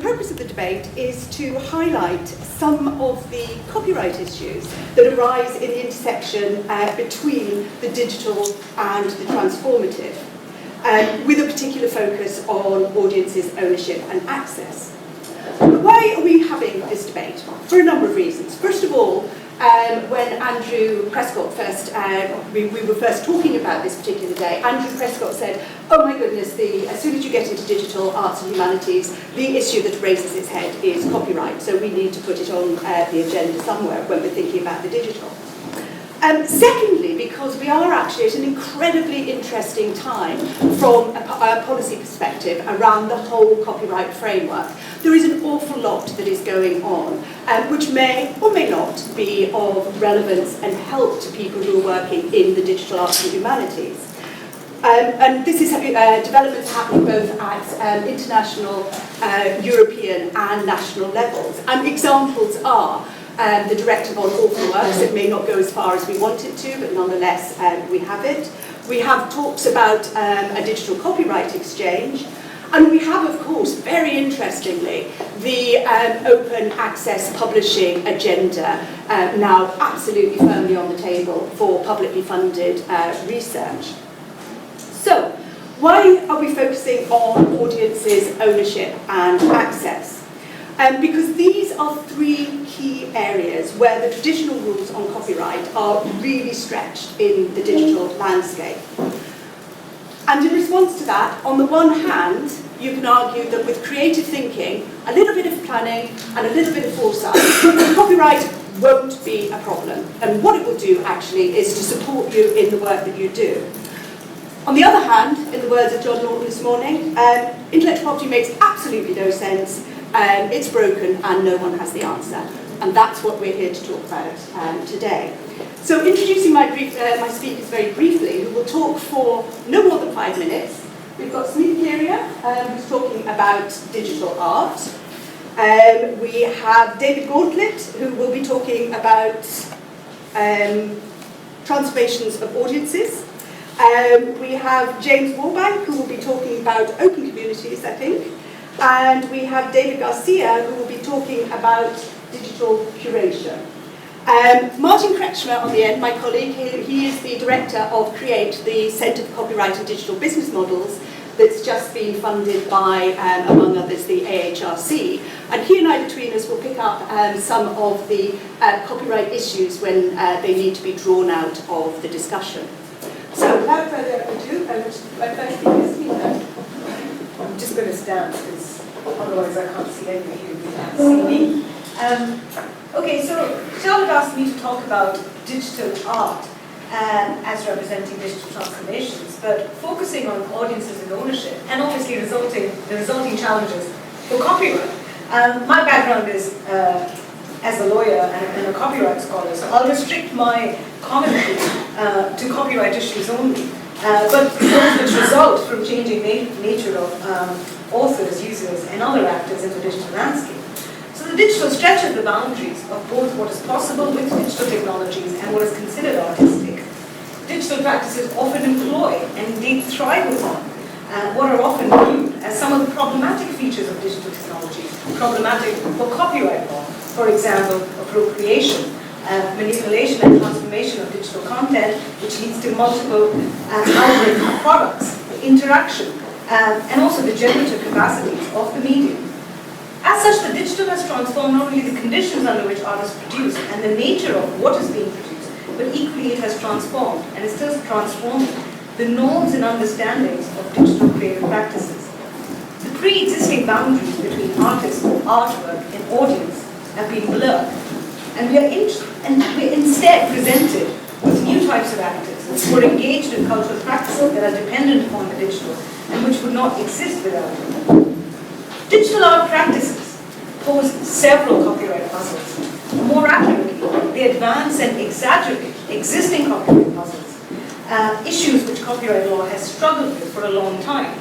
purpose of the debate is to highlight some of the copyright issues that arise in the intersection between the digital and the transformative, with a particular focus on audiences, ownership and access. Why are we having this debate? For a number of reasons. First of all, when Andrew Prescott first, we were first talking about this particular day, Andrew Prescott said, oh my goodness, as soon as you get into digital arts and humanities, the issue that raises its head is copyright, so we need to put it on the agenda somewhere when we're thinking about the digital. Secondly, because we are actually at an incredibly interesting time from a policy perspective around the whole copyright framework. There is an awful lot that is going on, which may or may not be of relevance and help to people who are working in the digital arts and humanities. And this is developments happening both at international, European and national levels. And examples are the directive on awful works. It may not go as far as we want it to, but nonetheless we have it. We have talks about a digital copyright exchange. And we have, of course, very interestingly, the open access publishing agenda now absolutely firmly on the table for publicly funded research. So, why are we focusing on audiences, ownership and access? Because these are three key areas where the traditional rules on copyright are really stretched in the digital landscape. And in response to that, on the one hand, you can argue that with creative thinking, a little bit of planning and a little bit of foresight, copyright won't be a problem. And what it will do actually is to support you in the work that you do. On the other hand, in the words of John Norton this morning, intellectual property makes absolutely no sense. It's broken and no one has the answer. And that's what we're here to talk about today. So introducing my speakers very briefly, who will talk for no more than 5 minutes. We've got Smita Kheria, who's talking about digital art. We have David Gauntlett, who will be talking about transformations of audiences. We have James Wallbank, who will be talking about open communities, I think. And we have David Garcia, who will be talking about digital curation. Martin Kretschmer on the end, my colleague, he is the director of CREATE, the Centre for Copyright and Digital Business Models, that's just been funded by, among others, the AHRC. And he and I, between us, will pick up some of the copyright issues when they need to be drawn out of the discussion. So, without further ado, over to my first speaker, Smita. I'm just going to stand because otherwise I can't see anybody who can't see me. Okay, so Charlotte asked me to talk about digital art as representing digital transformations, but focusing on audiences and ownership, and obviously the resulting challenges for copyright. My background is as a lawyer and a copyright scholar, so I'll restrict my commentary to copyright issues only. But those which result from changing nature of authors, users, and other actors in the digital landscape. So the digital stretches the boundaries of both what is possible with digital technologies and what is considered artistic. Digital practices often employ and indeed thrive upon what are often viewed as some of the problematic features of digital technologies, problematic for copyright law, for example, appropriation, manipulation and transformation of digital content, which leads to multiple hybrid products, interaction, and also the generative capacities of the medium. As such, the digital has transformed not only the conditions under which artists produce and the nature of what is being produced, but equally it has transformed, and is still transforming, the norms and understandings of digital creative practices. The pre-existing boundaries between artist, artwork, and audience have been blurred. And we're instead presented with new types of actors who are engaged in cultural practices that are dependent upon the digital and which would not exist without it. Digital art practices pose several copyright puzzles. More accurately, they advance and exaggerate existing copyright puzzles, issues which copyright law has struggled with for a long time.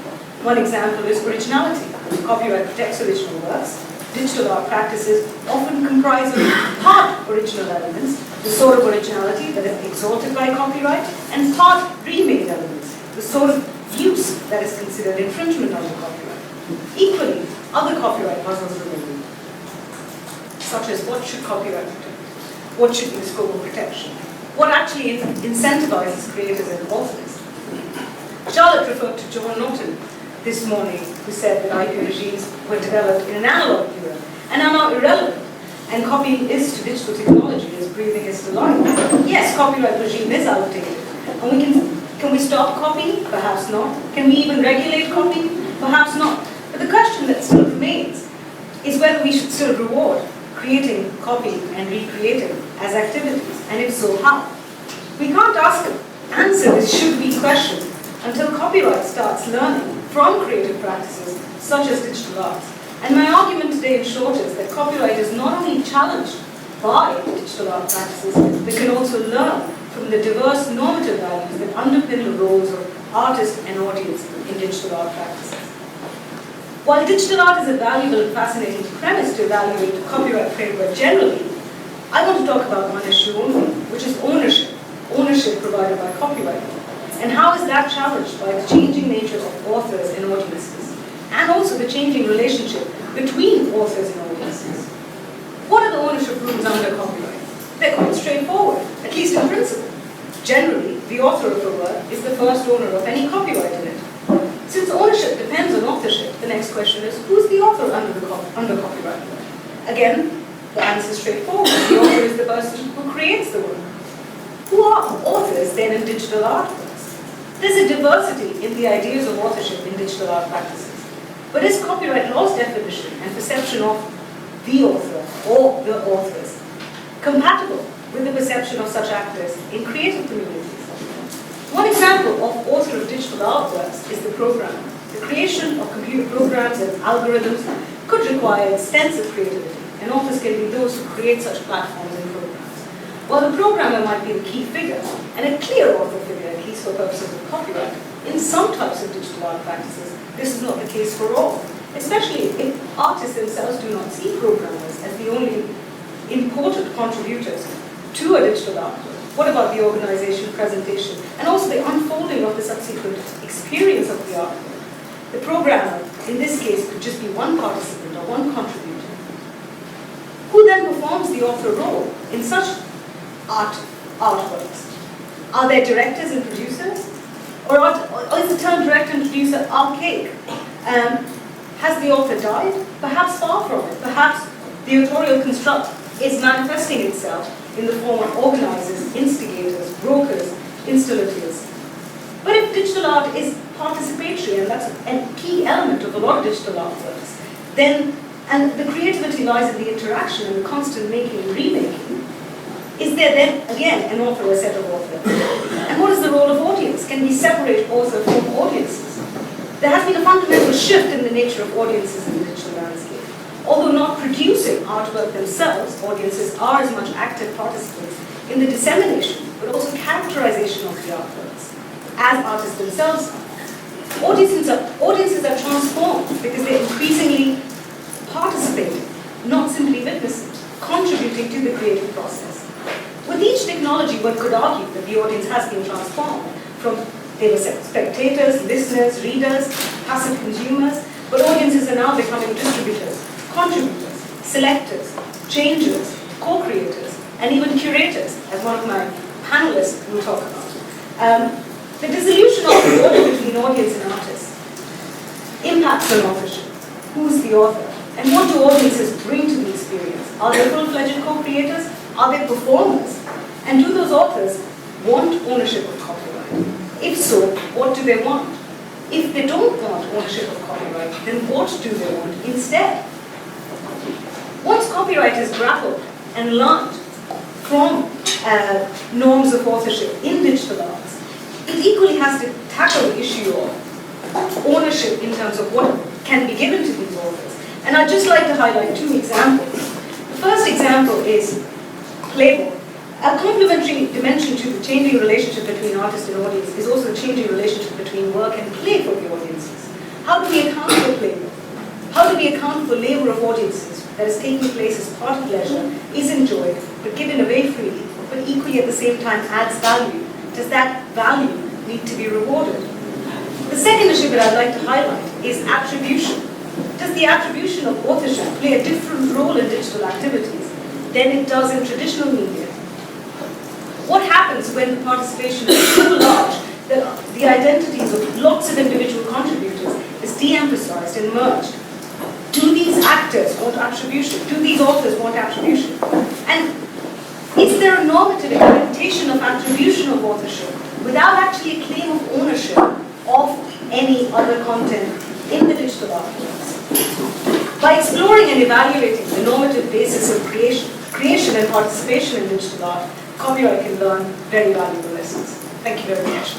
One example is originality. Copyright protects original works. Digital art practices often comprise of part original elements, the sort of originality that is exalted by copyright, and part remade elements, the sort of use that is considered infringement under copyright. Equally, other copyright puzzles remain, such as what should copyright protect? What should be the scope of protection? What actually incentivizes creators and authors? Charlotte referred to John Norton this morning, who said that IP regimes were developed in an analog era and are now irrelevant, and copying is to digital technology as breathing is to life. Yes, copyright regime is outdated, and can we stop copying? Perhaps not. Can we even regulate copying? Perhaps not. But the question that still remains is whether we should still reward creating, copying, and recreating as activities, and if so, how? We can't answer this should-be question until copyright starts learning from creative practices such as digital arts. And my argument today in short is that copyright is not only challenged by digital art practices, but can also learn from the diverse normative values that underpin the roles of artist and audience in digital art practices. While digital art is a valuable and fascinating premise to evaluate the copyright framework generally, I want to talk about one issue only, which is ownership provided by copyright law. And how is that challenged by the changing nature of authors and audiences, and also the changing relationship between authors and audiences? What are the ownership rules under copyright? They're quite straightforward, at least in principle. Generally, the author of a work is the first owner of any copyright in it. Since ownership depends on authorship, the next question is, who's the author under copyright law? Again, the answer is straightforward. The author is the person who creates the work. Who are authors then in digital artworks? There's a diversity in the ideas of authorship in digital art practices. But is copyright law's definition and perception of the author or the authors compatible with the perception of such actors in creative communities? One example of author of digital artworks is the programmer. The creation of computer programs and algorithms could require extensive creativity, and authors can be those who create such platforms and programs. While the programmer might be the key figure, and a clear author figure, at least for purposes of copyright, in some types of digital art practices, this is not the case for all, especially if artists themselves do not see programmers as the only important contributors to a digital artwork. What about the organization, presentation, and also the unfolding of the subsequent experience of the artwork? The programmer, in this case, could just be one participant or one contributor. Who then performs the author role in such artworks? Are there directors and producers? Or is the term director and producer archaic? Has the author died? Perhaps far from it. Perhaps the authorial construct is manifesting itself in the form of organizers, instigators, brokers, installators. But if digital art is participatory, and that's a key element of a lot of digital artworks, then, and the creativity lies in the interaction and the constant making and remaking, is there then, again, an author or a set of authors? And what is the role of audience? Can we separate author from audiences? There has been a fundamental shift in the nature of audiences in the digital landscape. Although not producing artwork themselves, audiences are as much active participants in the dissemination, but also characterization of the artworks, as artists themselves are. Audiences are transformed because they're increasingly participating, not simply witnessing, contributing to the creative process. With each technology, one could argue that the audience has been transformed from they were spectators, listeners, readers, passive consumers, but audiences are now becoming distributors, contributors, selectors, changers, co-creators, and even curators, as one of my panelists will talk about. The dissolution of the border between audience and artist impacts on authorship. Who's the author? And what do audiences bring to the experience? Are they full-fledged co-creators? Are they performers? And do those authors want ownership of copyright? If so, what do they want? If they don't want ownership of copyright, then what do they want instead? Once copyright is grappled and learned from norms of authorship in digital arts, it equally has to tackle the issue of ownership in terms of what can be given to these authors. And I'd just like to highlight two examples. The first example is Playboy. A complementary dimension to the changing relationship between artist and audience is also a changing relationship between work and play for the audiences. How do we account for Playboy? How do we account for labor of audiences that is taking place as part of leisure, is enjoyed, but given away freely, but equally at the same time adds value? Does that value need to be rewarded? The second issue that I'd like to highlight is attribution. does the attribution of authorship play a different role in digital activities than it does in traditional media? What happens when the participation is so large that the identities of lots of individual contributors is de-emphasized and merged? Do these actors want attribution? Do these authors want attribution? And is there a normative implementation of attribution of authorship without actually a claim of ownership of any other content in the digital artworks? By exploring and evaluating the normative basis of creation and participation in digital art, copyright can learn very valuable lessons. Thank you very much.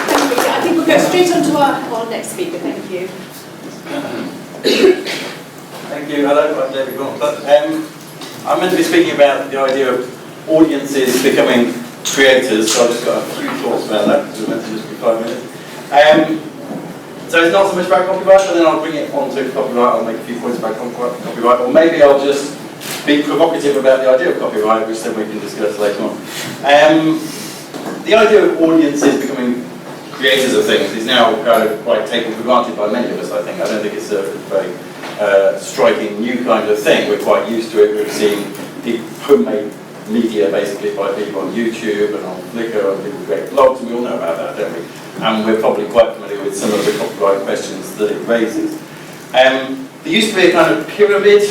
Thank you. I think we'll go straight on to our next speaker. Thank you. Thank you. Hello, I'm David Gauntlett. I'm meant to be speaking about the idea of audiences becoming creators, so I've just got a few thoughts about that, because we're meant to just be 5 minutes. So it's not so much about copyright, but then I'll bring it on to copyright. I'll make a few points about copyright, or maybe I'll just be provocative about the idea of copyright, which then we can discuss later on. The idea of audiences becoming creators of things is now kind of quite taken for granted by many of us, I think. I don't think it's a very striking new kind of thing. We're quite used to it. We've seen homemade media basically by people on YouTube and on Flickr, and people create blogs, and we all know about that, don't we? And we're probably quite familiar with some of the copyright questions that it raises. There used to be a kind of pyramid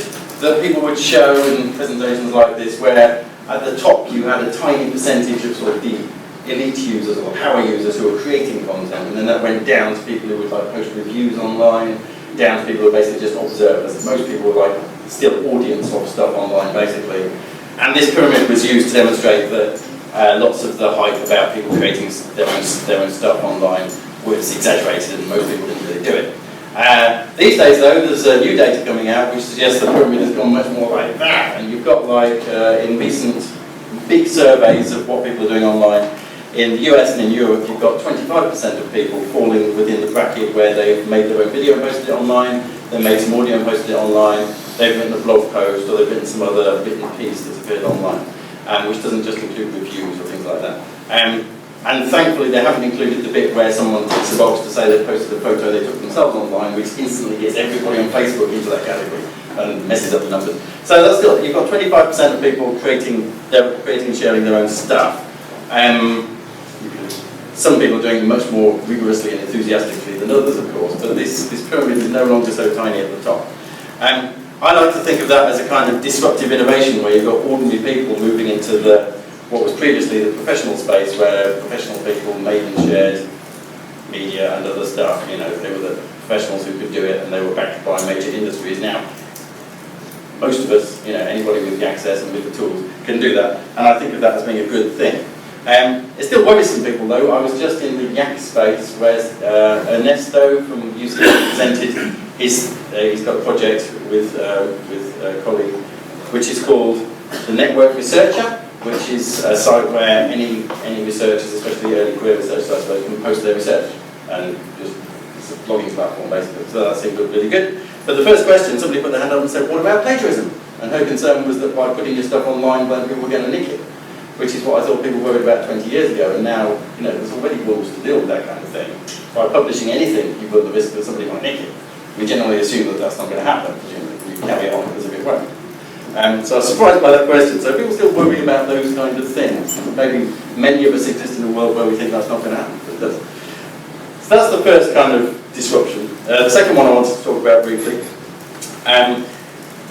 that people would show in presentations like this, where at the top you had a tiny percentage of sort of the elite users or power users who were creating content, and then that went down to people who would like post reviews online, down to people who were basically just observers. Most people were like still audience of stuff online basically. And this pyramid was used to demonstrate that lots of the hype about people creating their own stuff online was exaggerated, and most people didn't really do it. These days though, there's new data coming out which suggests the pyramid has gone much more like that, and you've got like in recent big surveys of what people are doing online, in the US and in Europe, you've got 25% of people falling within the bracket where they've made their own video and posted it online, they've made some audio and posted it online, they've written a blog post, or they've written some other written piece that's appeared online, which doesn't just include reviews or things like that. And thankfully they haven't included the bit where someone ticks a box to say they've posted a photo they took themselves online, which instantly gets everybody on Facebook into that category and messes up the numbers. So that's still, you've got 25% of people creating and sharing their own stuff. Some people are doing it much more rigorously and enthusiastically than others, of course, but this pyramid is no longer so tiny at the top. I like to think of that as a kind of disruptive innovation, where you've got ordinary people moving into what was previously the professional space, where professional people made and shared media and other stuff. You know, they were the professionals who could do it, and they were backed by major industries. Now, most of us, you know, anybody with the access and with the tools can do that, and I think of that as being a good thing. It still worries some people though. I was just in the Yak space where Ernesto from UCL presented he's got a project with a colleague which is called the Network Researcher, which is a site where any researchers, especially early career researchers I suppose, can post their research, and just it's a blogging platform basically, so that seemed really good. But the first question, somebody put their hand up and said, what about plagiarism? And her concern was that by putting your stuff online, then people were going to nick it, which is what I thought people worried about 20 years ago, and now, you know, there's already rules to deal with that kind of thing. By publishing anything, you put the risk that somebody might nick it. We generally assume that that's not going to happen, presumably. You carry it on as if it won't. So I was surprised by that question. So people still worry about those kind of things. Maybe many of us exist in a world where we think that's not going to happen, but it does. So that's the first kind of disruption. The second one I wanted to talk about briefly.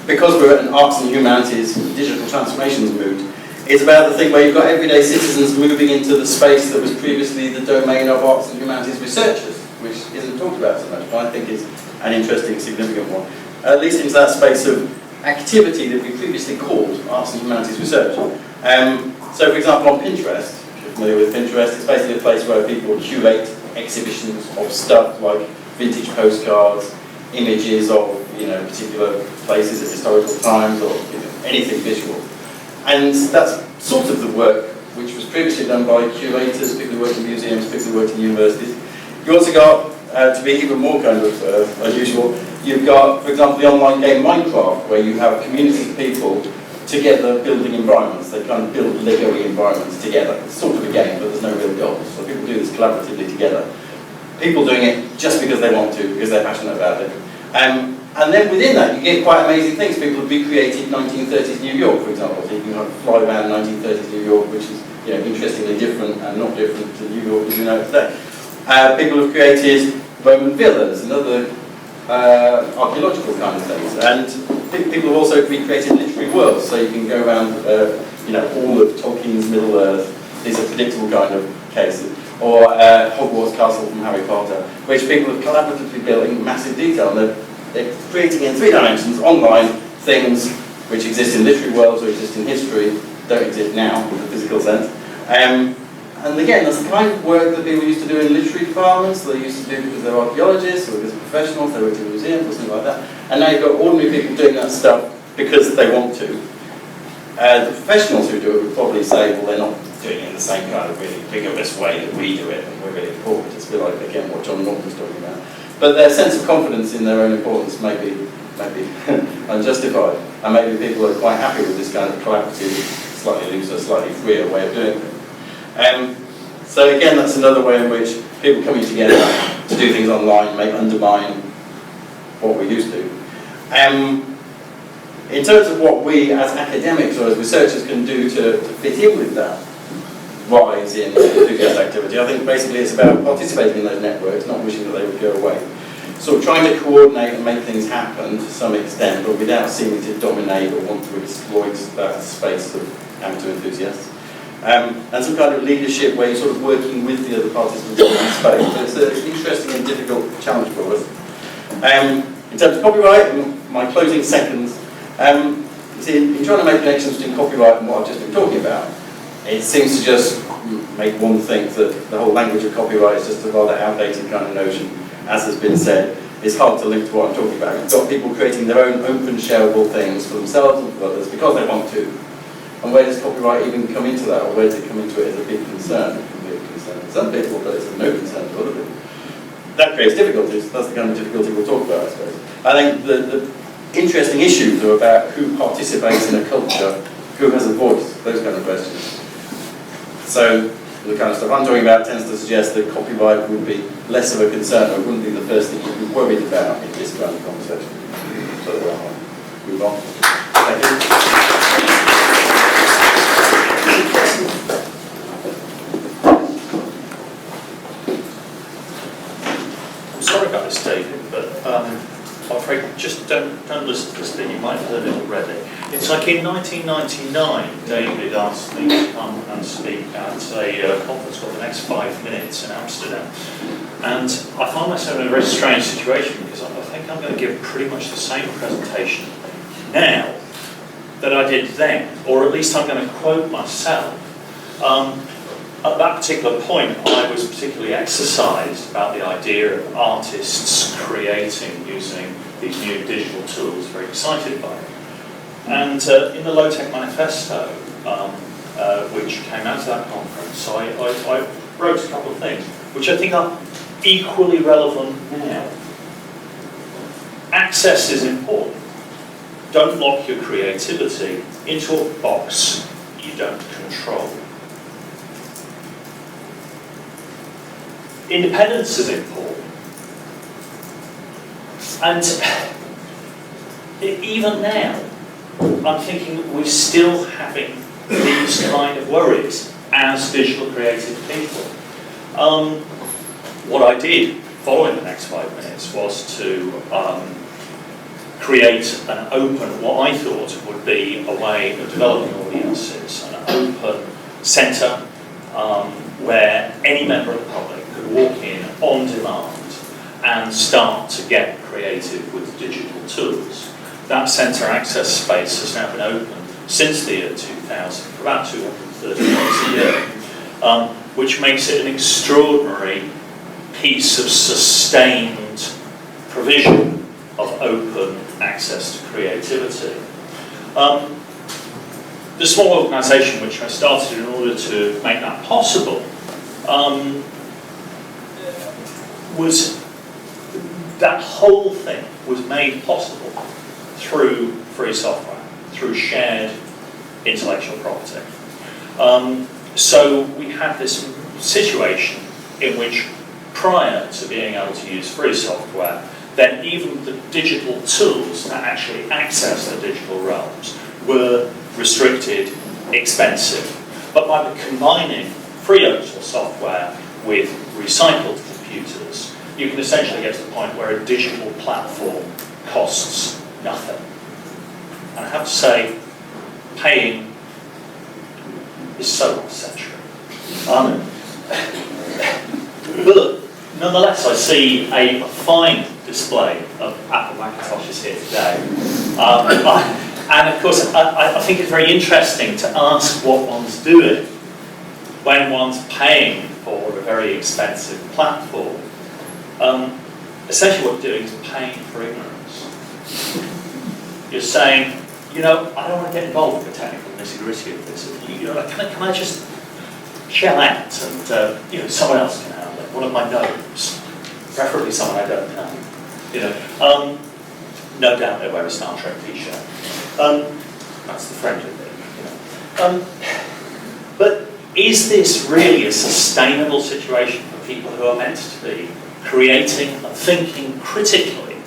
Because we're at an Arts and Humanities Digital Transformations Moot, it's about the thing where you've got everyday citizens moving into the space that was previously the domain of arts and humanities researchers, which isn't talked about so much, but I think is an interesting, significant one. At least into that space of activity that we previously called arts and humanities research. So for example, on Pinterest, if you're familiar with Pinterest, it's basically a place where people curate exhibitions of stuff like vintage postcards, images of, you know, particular places at historical times, or, you know, anything visual. And that's sort of the work which was previously done by curators, people who work in museums, people who work in universities. You also got, to be even more kind of unusual, you've got, for example, the online game Minecraft, where you have communities of people together building environments. They kind of build Lego-y environments together. It's sort of a game, but there's no real goals. So people do this collaboratively together. people doing it just because they want to, because they're passionate about it. And then within that, you get quite amazing things. People have recreated 1930s New York, for example. So you can have fly around 1930s New York, which is interestingly different and not different to New York as you know it today. People have created Roman villas and other archaeological kind of things. And people have also recreated literary worlds. So you can go around, all of Tolkien's Middle Earth is a predictable kind of case. Or Hogwarts Castle from Harry Potter, which people have collaboratively built in massive detail. And they're creating in 3 dimensions, online, things which exist in literary worlds or exist in history, don't exist now in the physical sense. And again, that's the kind of work that people used to do in literary departments, they used to do because they're archaeologists or because they're professionals, they work in museums or something like that. And now you've got ordinary people doing that stuff because they want to. The professionals who do it would probably say, well, they're not doing it in the same kind of really vigorous way that we do it, and we're really important. It's a bit like, again, what John Norton's talking about. But their sense of confidence in their own importance may be unjustified, and maybe people are quite happy with this kind of collaborative, slightly looser, slightly freer way of doing things. So again, that's another way in which people coming together to do things online may undermine what we used to. In terms of what we as academics or as researchers can do to fit in with that rise in enthusiast activity, I think basically it's about participating in those networks, not wishing that they would go away. Sort of trying to coordinate and make things happen to some extent, but without seeming to dominate or want to exploit that space of amateur enthusiasts. And some kind of leadership where you're sort of working with the other participants in that space. So it's an interesting and difficult challenge for us. In terms of copyright, my closing seconds, you see, in trying to make connections between copyright and what I've just been talking about, it seems to just make one think that the whole language of copyright is just a rather outdated kind of notion. As has been said, it's hard to link to what I'm talking about. You've got people creating their own open, shareable things for themselves and for others because they want to. And where does copyright even come into that, or where does it come into it as a big concern? It can be a concern to some people, but it's of no concern to other people. That creates difficulties. That's the kind of difficulty we'll talk about, I suppose. I think the interesting issues are about who participates in a culture, who has a voice, those kind of questions. So the kind of stuff I'm talking about tends to suggest that copyright would be less of a concern, or wouldn't be the first thing you'd be worried about in this kind of conversation. So I'll move on. Thank you. I'm sorry about this, David, but I'm afraid just don't listen to this thing. You might have heard it already. It's like in 1999, David asked me to come and speak at a conference called The Next 5 Minutes in Amsterdam. And I find myself in a very strange situation because I think I'm going to give pretty much the same presentation now that I did then, or at least I'm going to quote myself. At that particular point, I was particularly exercised about the idea of artists creating using these new digital tools, very excited by it. And in the Lowtech manifesto, which came out of that conference, I wrote a couple of things, which I think are equally relevant now. Access is important. Don't lock your creativity into a box you don't control. Independence is important. And even now, I'm thinking we're still having these kind of worries as digital creative people. What I did following the next 5 minutes was to create an open, what I thought would be a way of developing audiences, an open centre where any member of the public could walk in on demand and start to get creative with digital tools. That centre access space has now been open since the year 2000 for about 230 days a year, which makes it an extraordinary piece of sustained provision of open access to creativity. The small organisation which I started in order to make that possible was that whole thing was made possible through free software, through shared intellectual property. So we have this situation in which prior to being able to use free software, then even the digital tools that actually access the digital realms were restricted, expensive. But by combining free open source software with recycled computers, you can essentially get to the point where a digital platform costs nothing. And I have to say, paying is so last-century. But nonetheless, I see a fine display of Apple Macintoshes here today. And of course, I think it's very interesting to ask what one's doing when one's paying for a very expensive platform. Essentially what you're doing is paying for ignorance. You're saying, I don't want to get involved with the technical nitty-gritty of this. Can I just shell out and someone else can handle it, one of my gnomes, preferably someone I don't know. No doubt they wear a Star Trek t-shirt. That's the friendly thing. But is this really a sustainable situation for people who are meant to be creating and thinking critically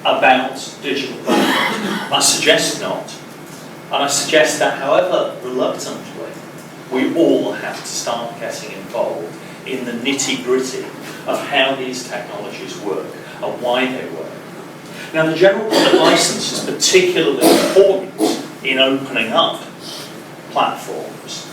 about digital platforms? I suggest not. And I suggest that however reluctantly, we all have to start getting involved in the nitty-gritty of how these technologies work and why they work. Now, the general public license is particularly important in opening up platforms,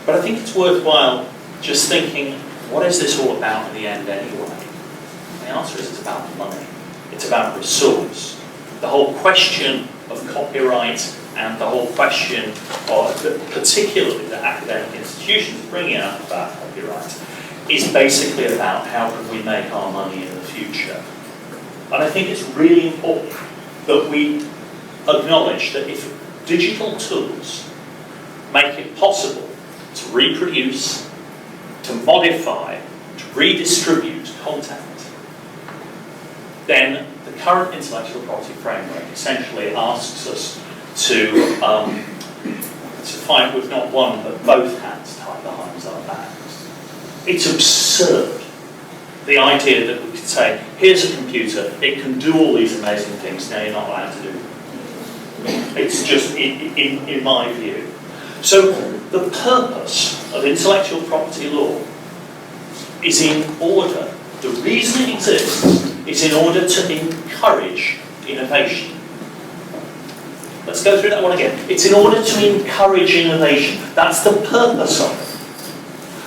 but I think it's worthwhile just thinking, what is this all about in the end anyway? And the answer is it's about money. It's about resource. The whole question of copyright and the whole question of, particularly the academic institutions bringing out about copyright, is basically about how can we make our money in the future. And I think it's really important that we acknowledge that if digital tools make it possible to reproduce, to modify, to redistribute content, then the current intellectual property framework essentially asks us to fight with not one but both hands tied behind our backs. It's absurd, the idea that we could say, here's a computer, it can do all these amazing things, now you're not allowed to do them. It's just, in my view. So the purpose of intellectual property law is in order, the reason it exists is in order to encourage innovation. Let's go through that one again. It's in order to encourage innovation. That's the purpose of it.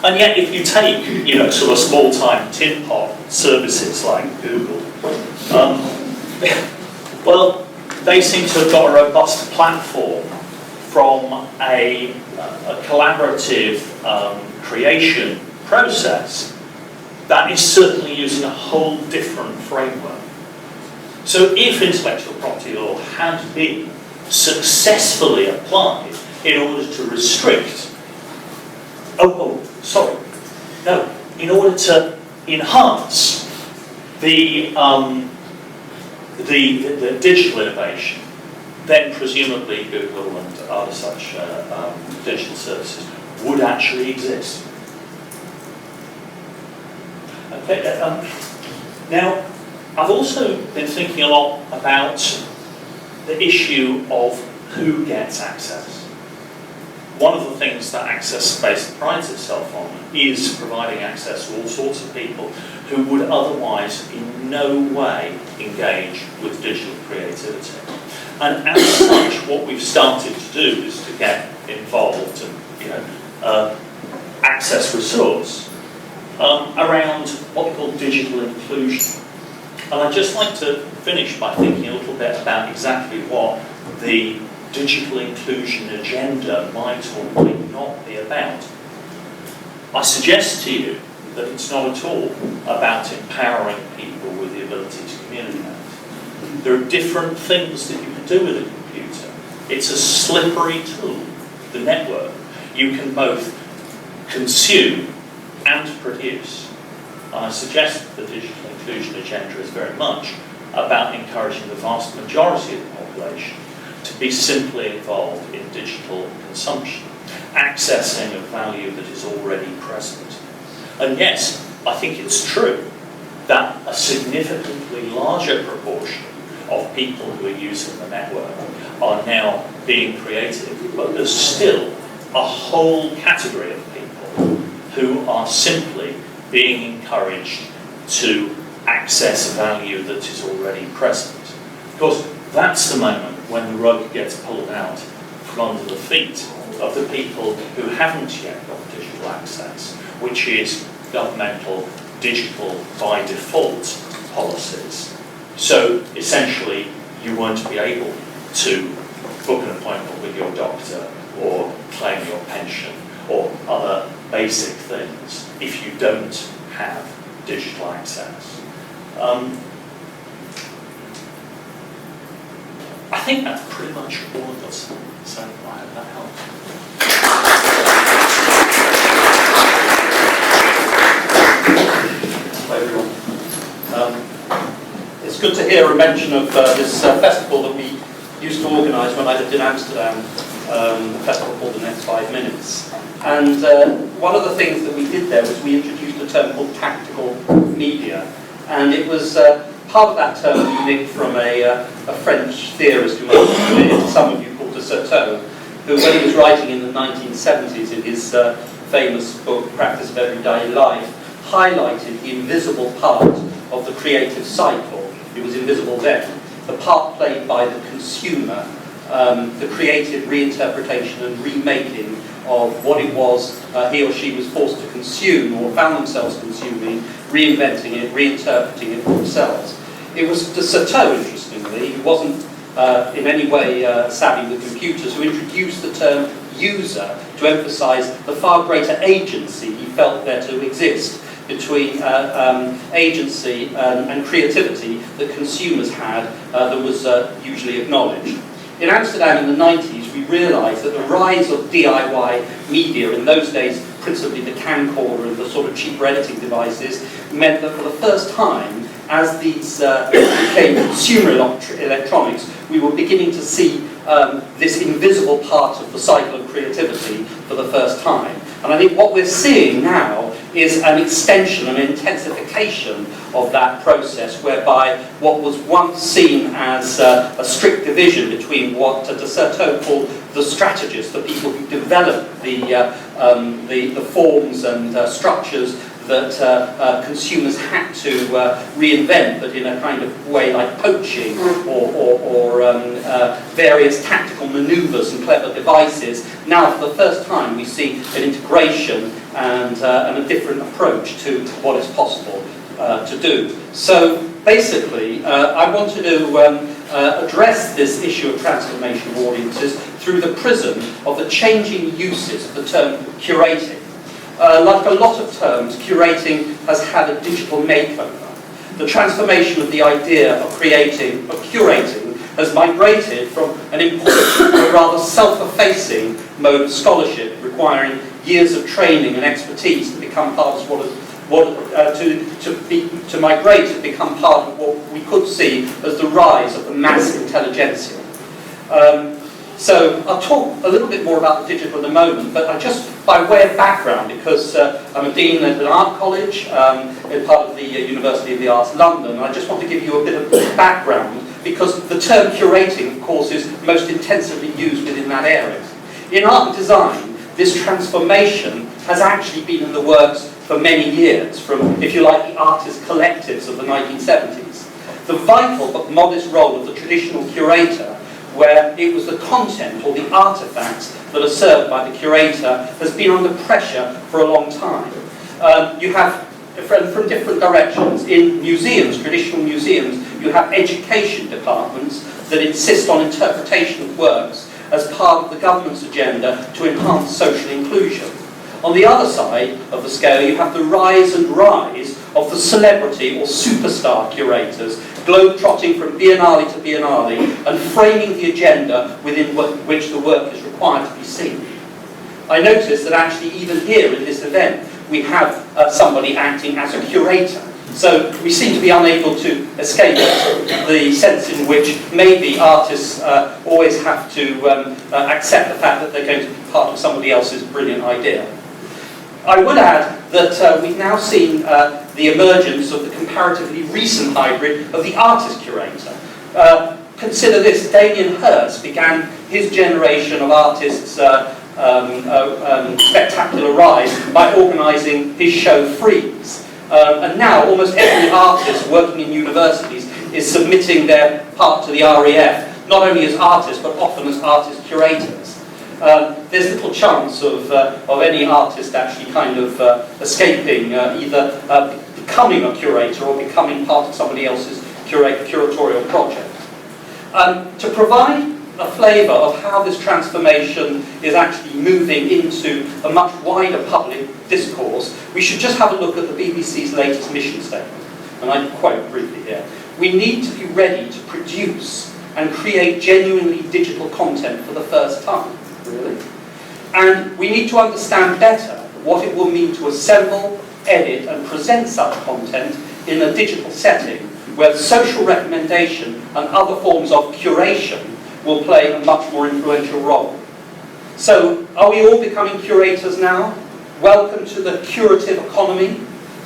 And yet, if you take, sort of small-time tin pot services like Google, well, they seem to have got a robust platform from a collaborative creation process that is certainly using a whole different framework. So, if intellectual property law had been successfully applied in order to restrict, in order to enhance the digital innovation, then presumably Google and other such digital services would actually exist. Okay. Now, I've also been thinking a lot about the issue of who gets access. One of the things that Access Space prides itself on is providing access to all sorts of people who would otherwise in no way engage with digital creativity. And as such, what we've started to do is to get involved and access resource around what we call digital inclusion. And I'd just like to finish by thinking a little bit about exactly what the digital inclusion agenda might or might not be about. I suggest to you that it's not at all about empowering people with the ability to communicate. There are different things that you can do with a computer. It's a slippery tool, the network. You can both consume and produce. And I suggest that the digital inclusion agenda is very much about encouraging the vast majority of the population to be simply involved in digital consumption, accessing a value that is already present. And yes, I think it's true that a significantly larger proportion of people who are using the network are now being creative, but there's still a whole category of people who are simply being encouraged to access value that is already present. Of course, that's the moment when the rug gets pulled out from under the feet of the people who haven't yet got digital access, which is governmental digital by default policies. So essentially, you won't be able to book an appointment with your doctor or claim your pension or other basic things if you don't have digital access. I think that's pretty much all of us, so I hope that helps. Hi everyone. It's good to hear a mention of this festival that we used to organise when I lived in Amsterdam, a festival called The Next 5 Minutes. And one of the things that we did there was we introduced a term called tactical media. And it was part of that term we nicked from a French theorist who might be familiar to some of you called de Certeau, who when he was writing in the 1970s in his famous book, Practice of Everyday Life, highlighted the invisible part of the creative cycle. It was invisible then. The part played by the consumer, the creative reinterpretation and remaking of what it was he or she was forced to consume or found themselves consuming, reinventing it, reinterpreting it for themselves. It was de Certeau, interestingly, who wasn't in any way savvy with computers, who introduced the term user to emphasise the far greater agency he felt there to exist between agency and creativity that consumers had that was usually acknowledged. In Amsterdam in the 90s, we realised that the rise of DIY media, in those days principally the camcorder and the sort of cheaper editing devices, meant that for the first time, as these became consumer electronics, we were beginning to see this invisible part of the cycle of creativity for the first time. And I think what we're seeing now is an extension, an intensification of that process, whereby what was once seen as a strict division between what de Certeau called the strategists, the people who developed the forms and structures that consumers had to reinvent, but in a kind of way like poaching or various tactical manoeuvres and clever devices. Now, for the first time, we see an integration and a different approach to what is possible to do. So, basically, I wanted to address this issue of transformation of audiences through the prism of the changing uses of the term curating. Like a lot of terms, curating has had a digital makeover. The transformation of the idea of curating has migrated from an important but rather self-effacing mode of scholarship requiring years of training and expertise to become part of to migrate to become part of what we could see as the rise of the mass intelligentsia. So I'll talk a little bit more about the digital in a moment, but just by way of background, because I'm a dean at an art college in part of the University of the Arts London, and I just want to give you a bit of background, because the term curating, of course, is most intensively used within that area. In art and design, this transformation has actually been in the works for many years, from, if you like, the artist collectives of the 1970s. The vital but modest role of the traditional curator, where it was the content or the artefacts that are served by the curator, has been under pressure for a long time. You have, from different directions, in museums, traditional museums, you have education departments that insist on interpretation of works as part of the government's agenda to enhance social inclusion. On the other side of the scale, you have the rise of the celebrity or superstar curators, globe-trotting from biennale to biennale and framing the agenda within which the work is required to be seen. I noticed that actually even here in this event, we have somebody acting as a curator. So we seem to be unable to escape the sense in which maybe artists always have to accept the fact that they're going to be part of somebody else's brilliant idea. I would add that we've now seen the emergence of the comparatively recent hybrid of the artist curator. Consider this, Damien Hirst began his generation of artists' spectacular rise by organising his show Freeze. And now almost every artist working in universities is submitting their part to the RAF, not only as artists, but often as artist curators. There's little chance of any artist actually kind of escaping either becoming a curator or becoming part of somebody else's curatorial project. To provide a flavour of how this transformation is actually moving into a much wider public discourse, we should just have a look at the BBC's latest mission statement. And I quote briefly here. We need to be ready to produce and create genuinely digital content for the first time. Really? And we need to understand better what it will mean to assemble, edit and present such content in a digital setting where social recommendation and other forms of curation will play a much more influential role. So, are we all becoming curators now? Welcome to the curative economy.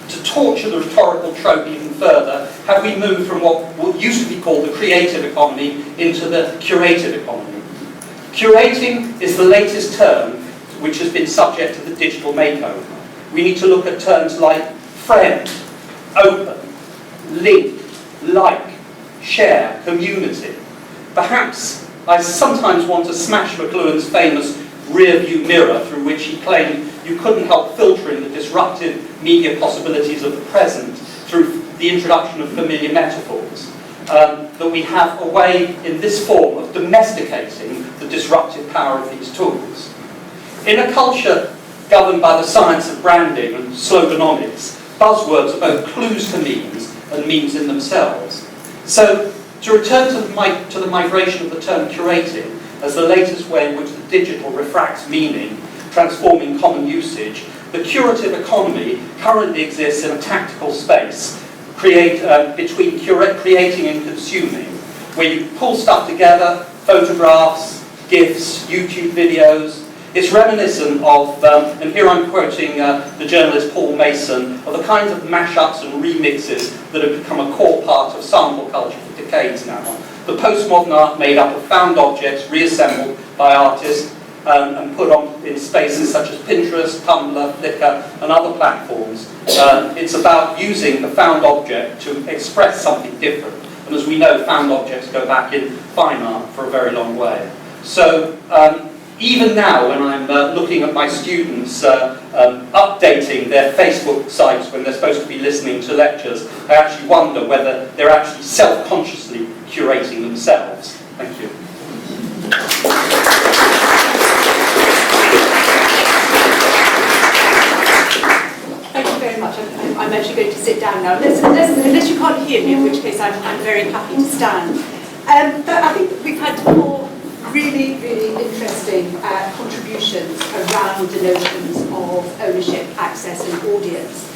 To torture the rhetorical trope even further, have we moved from what used to be called the creative economy into the curative economy? Curating is the latest term which has been subject to the digital makeover. We need to look at terms like friend, open, link, like, share, community. Perhaps I sometimes want to smash McLuhan's famous rear view mirror through which he claimed you couldn't help filtering the disruptive media possibilities of the present through the introduction of familiar metaphors. That we have a way in this form of domesticating the disruptive power of these tools. In a culture governed by the science of branding and sloganomics, buzzwords are both clues to memes and memes in themselves. So, to return to the migration of the term curating as the latest way in which the digital refracts meaning, transforming common usage, the curative economy currently exists in a tactical space between creating and consuming, where you pull stuff together, photographs, GIFs, YouTube videos. It's reminiscent of, and here I'm quoting the journalist Paul Mason, of the kinds of mashups and remixes that have become a core part of sample culture for decades now. The postmodern art made up of found objects reassembled by artists and put on in spaces such as Pinterest, Tumblr, Flickr and other platforms. It's about using the found object to express something different. And as we know, found objects go back in fine art for a very long way. So even now, when I'm looking at my students updating their Facebook sites when they're supposed to be listening to lectures, I actually wonder whether they're actually self-consciously curating themselves. Thank you. Thank you very much. I'm actually going to sit down now, unless you can't hear me, in which case I'm very happy to stand. But I think we've had 4 really, really interesting contributions around the notions of ownership, access and audience.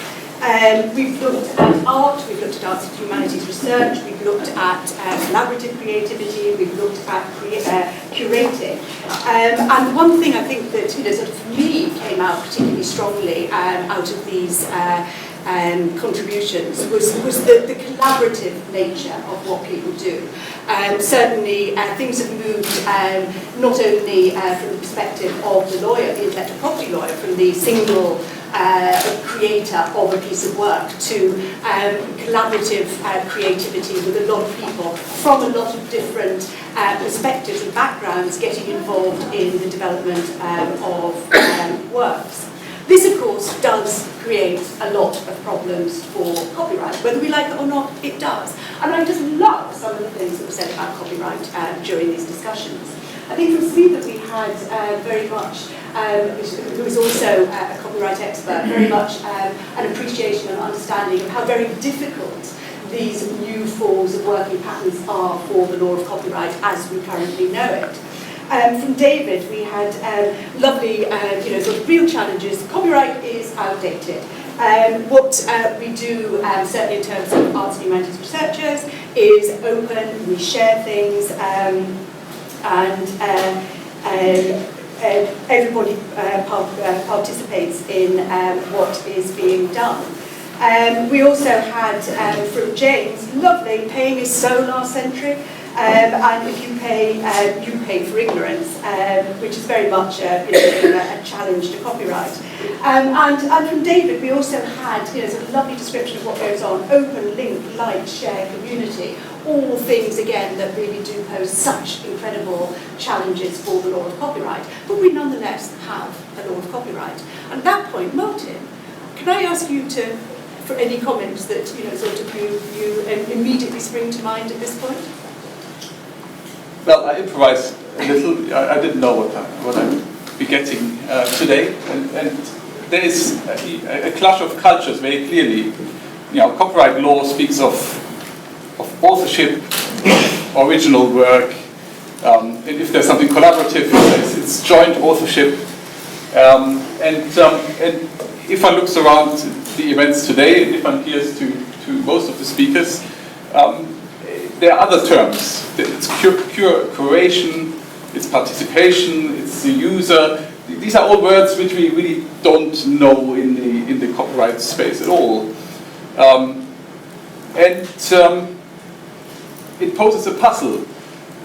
We've looked at art, we've looked at arts and humanities research, we've looked at collaborative creativity, we've looked at curating. And one thing I think that sort of for me came out particularly strongly out of these contributions was the collaborative nature of what people do. Certainly things have moved not only from the perspective of the lawyer, the intellectual property lawyer, from the single creator of a piece of work to collaborative creativity with a lot of people from a lot of different perspectives and backgrounds getting involved in the development of works. This, of course, does create a lot of problems for copyright. Whether we like it or not, it does. And I just love some of the things that were said about copyright during these discussions. I think from Smita we had very much, who is also a copyright expert, very much an appreciation and understanding of how very difficult these new forms of working patterns are for the law of copyright as we currently know it. From David, we had lovely, sort of real challenges. Copyright is outdated. What we do, certainly in terms of arts and humanities researchers, is open, we share things, and everybody participates in what is being done. We also had from James, lovely, paying is so last century, and if you pay for ignorance, which is very much a challenge to copyright. And from David, we also had sort of lovely description of what goes on: open, link, like, share, community. All things, again, that really do pose such incredible challenges for the law of copyright. But we nonetheless have a law of copyright. And at that point, Martin, can I ask you for any comments that sort of you immediately spring to mind at this point? Well, I improvised a little. I didn't know what I'd be getting today, and there is a clash of cultures very clearly. Copyright law speaks of authorship, original work, and if there's something collaborative, it's joint authorship. And if one looks around the events today, and if one hears to most of the speakers, there are other terms. It's curation, it's participation, it's the user. These are all words which we really don't know in the copyright space at all. It poses a puzzle.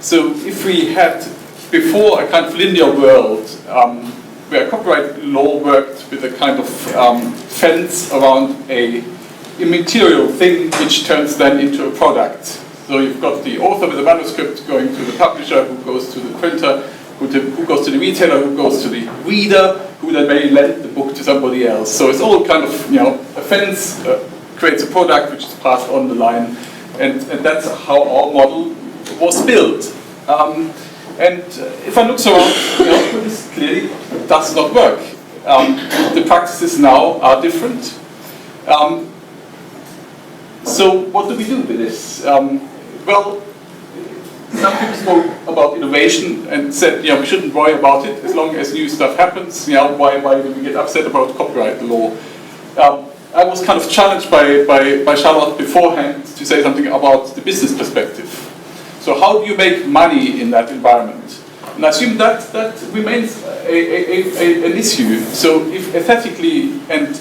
So if we had before a kind of linear world where copyright law worked with a kind of fence around a immaterial thing which turns then into a product. So you've got the author with the manuscript going to the publisher, who goes to the printer, who goes to the retailer, who goes to the reader, who then may lend the book to somebody else. So it's all kind of, a fence creates a product which is passed on the line. And that's how our model was built. And if one looks around, this clearly does not work. The practices now are different. So what do we do with this? Well, some people spoke about innovation and said, we shouldn't worry about it as long as new stuff happens. Why do we get upset about copyright law? I was kind of challenged by Charlotte beforehand to say something about the business perspective. So how do you make money in that environment? And I assume that remains an issue. So if ethically and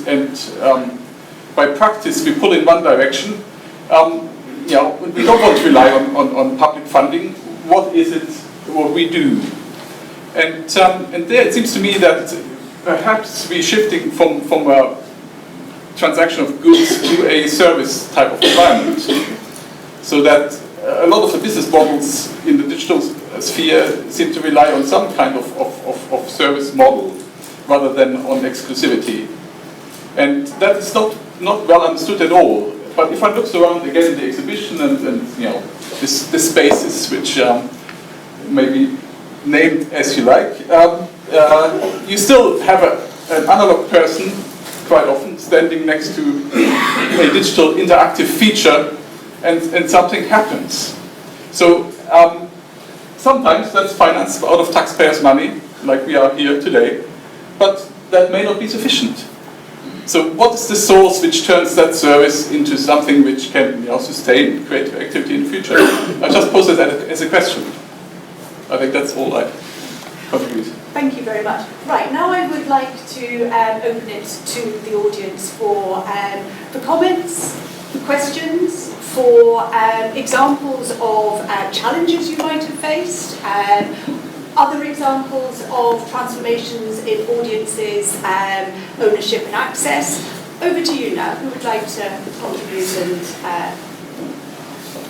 by practice we pull in one direction, we don't want to rely on public funding. What is it what we do? And there it seems to me that perhaps we're shifting from a transaction of goods to a service type of environment, so that a lot of the business models in the digital sphere seem to rely on some kind of service model rather than on exclusivity. And that is not well understood at all. But if one looks around again in the exhibition and the spaces which may be named as you like, you still have an analog person quite often standing next to a digital interactive feature, and something happens. So sometimes that's financed out of taxpayers' money, like we are here today, but that may not be sufficient. So what is the source which turns that service into something which can sustain creative activity in the future? I just pose it as a question. I think that's all I contribute. Thank you very much. Right, now I would like to open it to the audience for comments, for questions, for examples of challenges you might have faced, other examples of transformations in audiences, ownership and access. Over to you now. Who would like to contribute? And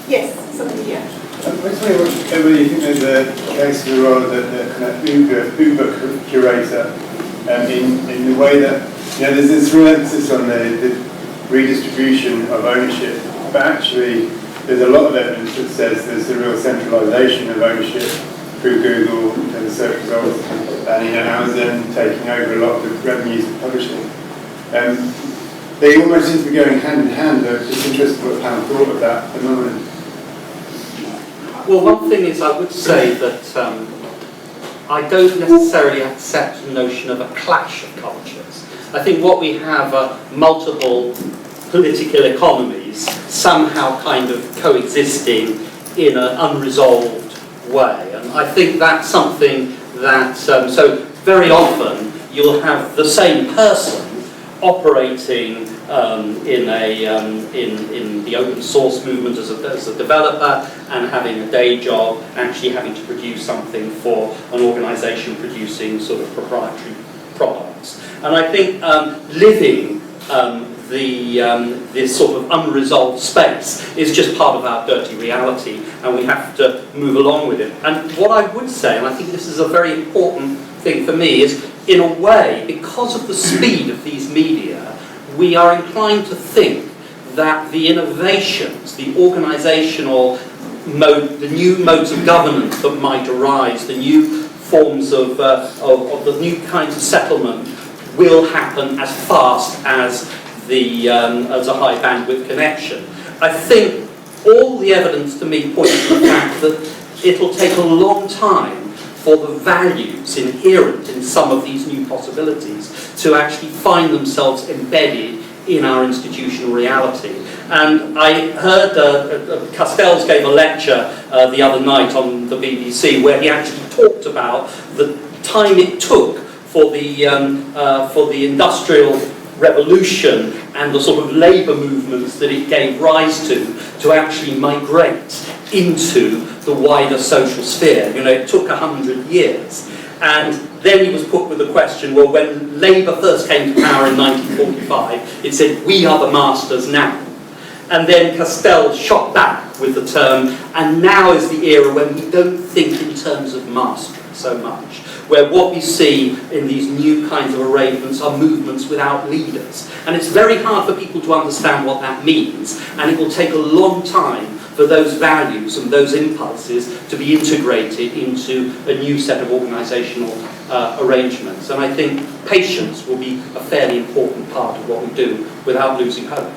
yes, somebody here. I was wondering whether you think there's a case for the role of the kind of Uber curator, in the way that there's this real emphasis on the redistribution of ownership, but actually there's a lot of evidence that says there's a real centralization of ownership through Google and the search results, and Amazon taking over a lot of the revenues of publishing. They almost seem to be going hand in hand. I'm just interested in what the panel thought of that phenomenon. Well, one thing is I would say that I don't necessarily accept the notion of a clash of cultures. I think what we have are multiple political economies somehow kind of coexisting in an unresolved way. And I think that's something that, so very often you'll have the same person operating in the open source movement as a developer, and having a day job, actually having to produce something for an organisation producing sort of proprietary products. And I think living this sort of unresolved space is just part of our dirty reality, and we have to move along with it. And what I would say, and I think this is a very important thing for me, is in a way, because of the speed of these media, we are inclined to think that the innovations, the organisational mode, the new modes of governance that might arise, the new forms of the new kinds of settlement will happen as fast as as a high bandwidth connection. I think all the evidence to me points to the fact that it'll take a long time for the values inherent in some of these new possibilities to actually find themselves embedded in our institutional reality. And I heard Castells gave a lecture the other night on the BBC where he actually talked about the time it took for the industrial revolution and the sort of labour movements that it gave rise to actually migrate into the wider social sphere. You know, it took 100 years. And then he was put with the question, well, when Labour first came to power in 1945, it said, we are the masters now. And then Castells shot back with the term, and now is the era when we don't think in terms of mastery so much, where what we see in these new kinds of arrangements are movements without leaders. And it's very hard for people to understand what that means, and it will take a long time for those values and those impulses to be integrated into a new set of organisational arrangements. And I think patience will be a fairly important part of what we do without losing hope.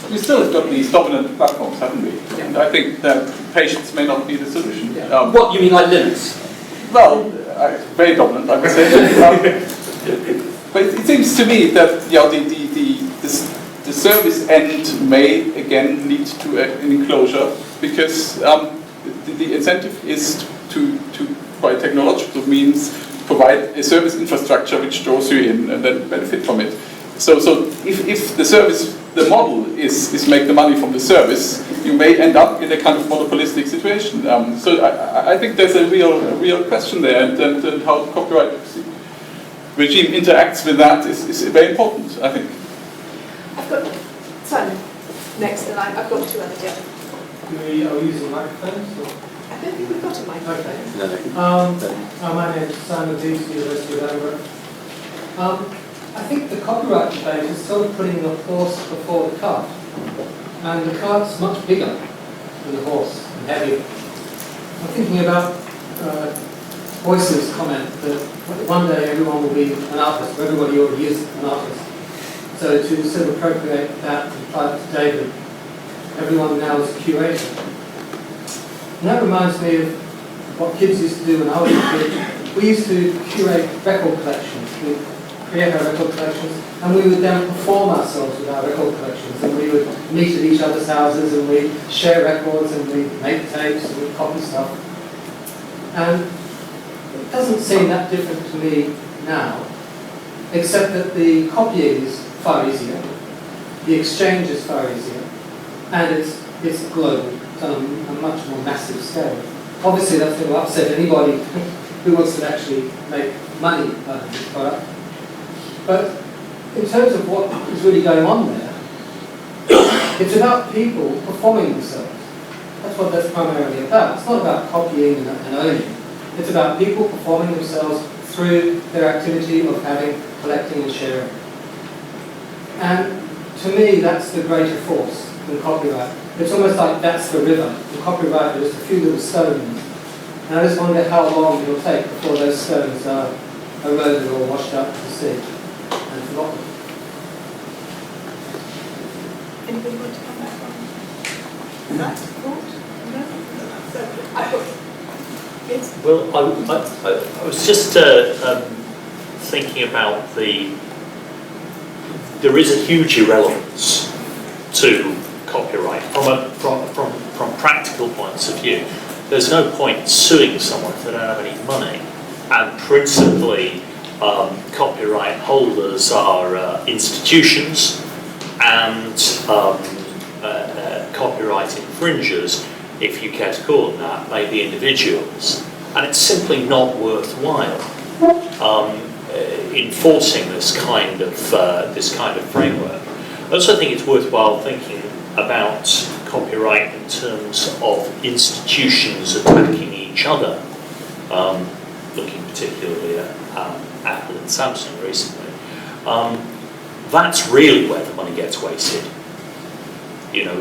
We still have got these dominant platforms, haven't we? Yeah. And I think that patience may not be the solution. Yeah. What, you mean like Linux? Well, very dominant, I would say. But it seems to me that the service end may again lead to an enclosure, because the incentive is to by technological means provide a service infrastructure which draws you in and then benefit from it. So if the model is make the money from the service, you may end up in a kind of monopolistic situation. So I think there's a real question there, and how the copyright regime interacts with that is very important, I think. I've got Simon next, and I've got two others. Yeah. Are we using microphones? Or? I don't think we've got a microphone. Okay. My name is Simon Dees, University of Edinburgh. I think the copyright debate is sort of putting the horse before the cart. And the cart's much bigger than the horse and heavier. I'm thinking about Boyce's comment that one day everyone will be an artist, or everybody already is an artist. So to sort of appropriate that and apply it to David, everyone now is a curator. And that reminds me of what kids used to do when I was a kid. We used to curate record collections. We'd create our record collections, and we would then perform ourselves with our record collections, and we would meet at each other's houses, and we'd share records, and we'd make tapes, and we'd copy stuff. And it doesn't seem that different to me now, except that the copying is far easier, the exchange is far easier, and it's global. On a much more massive scale. Obviously that's going to upset anybody who wants to actually make money out of this product. But in terms of what is really going on there, it's about people performing themselves. That's what that's primarily about. It's not about copying and owning. It's about people performing themselves through their activity of having, collecting and sharing. And to me that's the greater force than copyright. It's almost like that's the river. The copyright is just a few little stones. And I just wonder how long it will take before those stones are eroded or washed out to the sea and forgotten. Anybody want to come back on that thought? No? So, I've got... Yes? Well, I was just thinking about there is a huge irrelevance to copyright from practical points of view. There's no point suing someone if they don't have any money, and principally copyright holders are institutions, and copyright infringers, if you care to call them that, may be individuals. And it's simply not worthwhile enforcing this kind of framework. I also think it's worthwhile thinking about copyright in terms of institutions attacking each other. Looking particularly at Apple and Samsung recently. That's really where the money gets wasted. You know,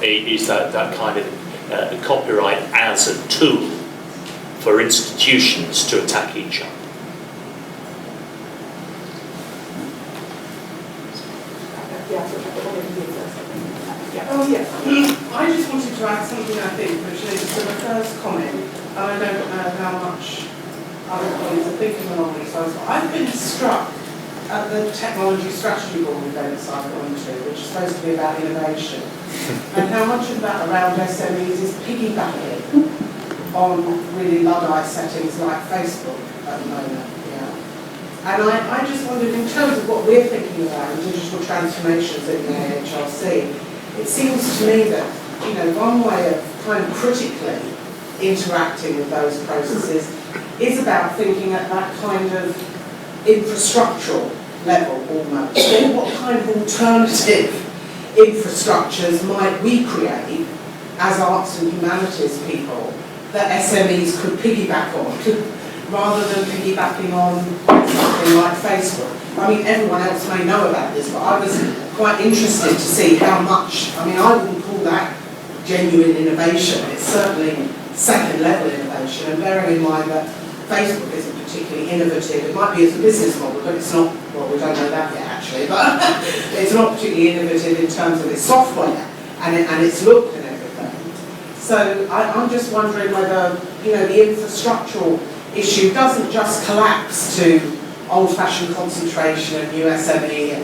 is that kind of copyright as a tool for institutions to attack each other. Oh yes, I just wanted to add something I think which leads to the first comment, and I don't know how much other colleagues are thinking along these lines, but I've been struck at the Technology Strategy Board events I've gone to, which is supposed to be about innovation, and how much of that around SMEs is piggybacking on really Luddite settings like Facebook at the moment. And I just wondered, in terms of what we're thinking about in digital transformations in the AHRC, it seems to me that, you know, one way of kind of critically interacting with those processes is about thinking at that kind of infrastructural level almost. Then what kind of alternative infrastructures might we create as arts and humanities people that SMEs could piggyback on, rather than piggybacking on something like Facebook? I mean, everyone else may know about this, but I was quite interested to see how much, I mean, I wouldn't call that genuine innovation. It's certainly second level innovation, and bearing in mind that Facebook isn't particularly innovative. It might be as a business model, but it's not, well, we don't know that yet actually, but it's not particularly innovative in terms of its software and its look and everything. So I'm just wondering whether, you know, the infrastructural issue doesn't just collapse to old-fashioned concentration and USME and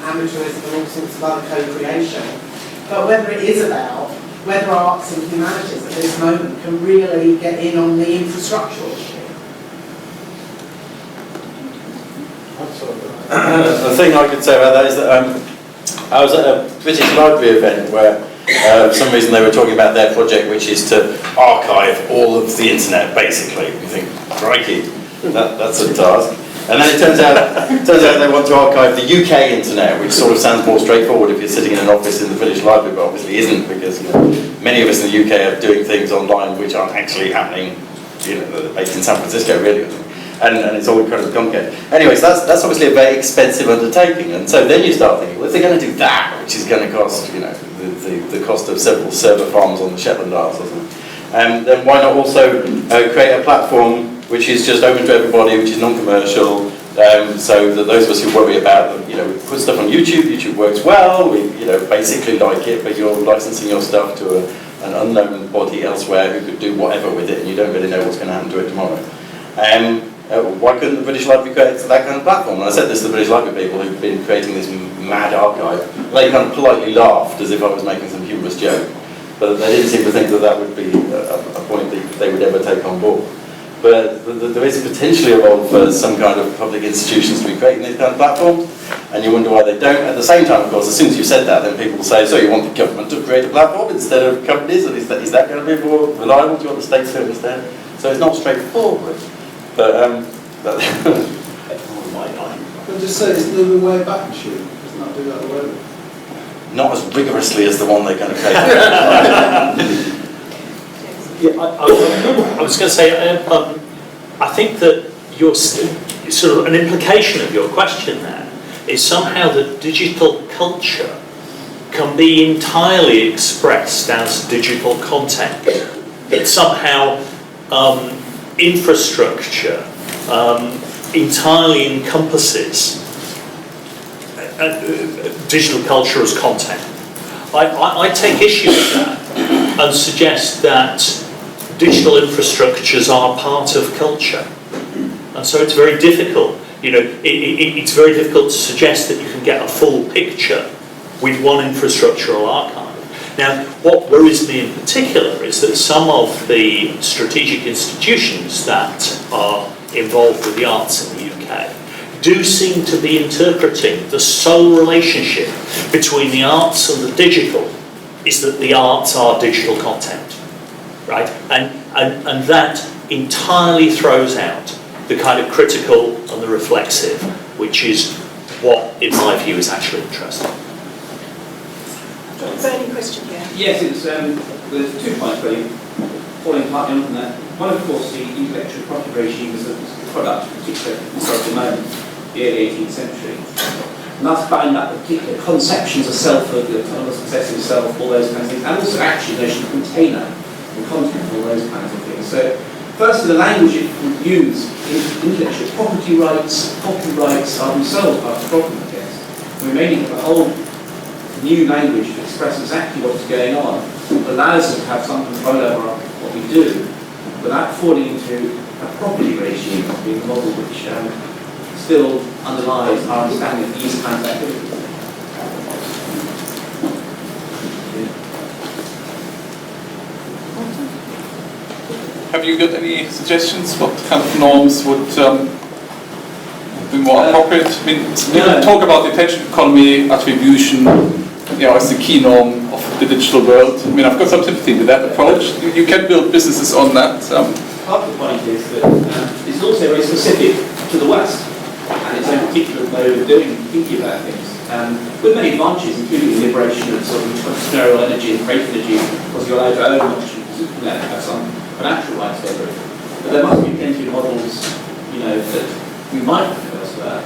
amateurism and all sorts of other co-creation, but whether it is about whether arts and humanities at this moment can really get in on the infrastructural issue. The thing I could say about that is that I was at a British Library event where for some reason they were talking about their project, which is to archive all of the internet, basically. You think, crikey, that's a task. And then it turns out they want to archive the UK internet, which sort of sounds more straightforward if you're sitting in an office in the British Library, but obviously isn't, because, you know, many of us in the UK are doing things online which aren't actually happening, you know, based in San Francisco, really. And it's all incredibly complicated. Anyways, that's obviously a very expensive undertaking, and so then you start thinking, well, if they're going to do that, which is going to cost, you know, the cost of several server farms on the Shetland Isles or something, then why not also create a platform which is just open to everybody, which is non-commercial, so that those of us who worry about, you know, we put stuff on YouTube, YouTube works well, we, you know, basically like it, but you're licensing your stuff to an unknown body elsewhere who could do whatever with it, and you don't really know what's going to happen to it tomorrow. Why couldn't the British Library create that kind of platform? And I said this to the British Library people who've been creating this mad archive. They kind of politely laughed as if I was making some humorous joke, but they didn't seem to think that that would be a point that they would ever take on board. But there is potentially a role for some kind of public institutions to be creating these kind of platforms, and you wonder why they don't. At the same time, of course, as soon as you've said that, then people will say, so you want the government to create a platform instead of companies, and is that going to be more reliable? Do you want the state to do it instead? So it's not straightforward. But But just say it's the way back issue. Doesn't that do that already? not as rigorously as the one they're going to create. Yeah, I was going to say, I think that your sort of an implication of your question there is somehow that digital culture can be entirely expressed as digital content. That somehow infrastructure entirely encompasses digital culture as content. I take issue with that and suggest that digital infrastructures are part of culture, and so it's very difficult. You know, it's very difficult to suggest that you can get a full picture with one infrastructural archive. Now, what worries me in particular is that some of the strategic institutions that are involved with the arts in the UK UK do seem to be interpreting the sole relationship between the arts and the digital is that the arts are digital content, right? And that entirely throws out the kind of critical and the reflexive, which is what, in my view, is actually interesting. Burning question here. Yes, it's there's 2 points really, falling partly on that. One, of course, the intellectual property regime is a product of a particular historical moment, the early 18th century. And that's bound up particular conceptions of selfhood, the autonomous possessive self, all those kinds of things, and also actually the notion of container and content, all those kinds of things. So, first, the language it would use, intellectual property rights, copyrights are themselves part of the problem, I guess. We may need a whole new language to express exactly what's going on, that allows us to have some control over what we do, without falling into a property regime being a model which still underlies our understanding of these kinds of activities. Have you got any suggestions? What kind of norms would be more appropriate? I mean, people talk about the attention economy, attribution, as the key norm of the digital world. I mean, I've got some sympathy with that approach. You can build businesses on that. Part of the point is that it's also very specific to the West and its own particular way of thinking about things. With many advantages, including the liberation of sort of entrepreneurial energy and creative energy, because you're allowed to own much, have some financial rights over it. But there must be plenty of models, that we might prefer elsewhere.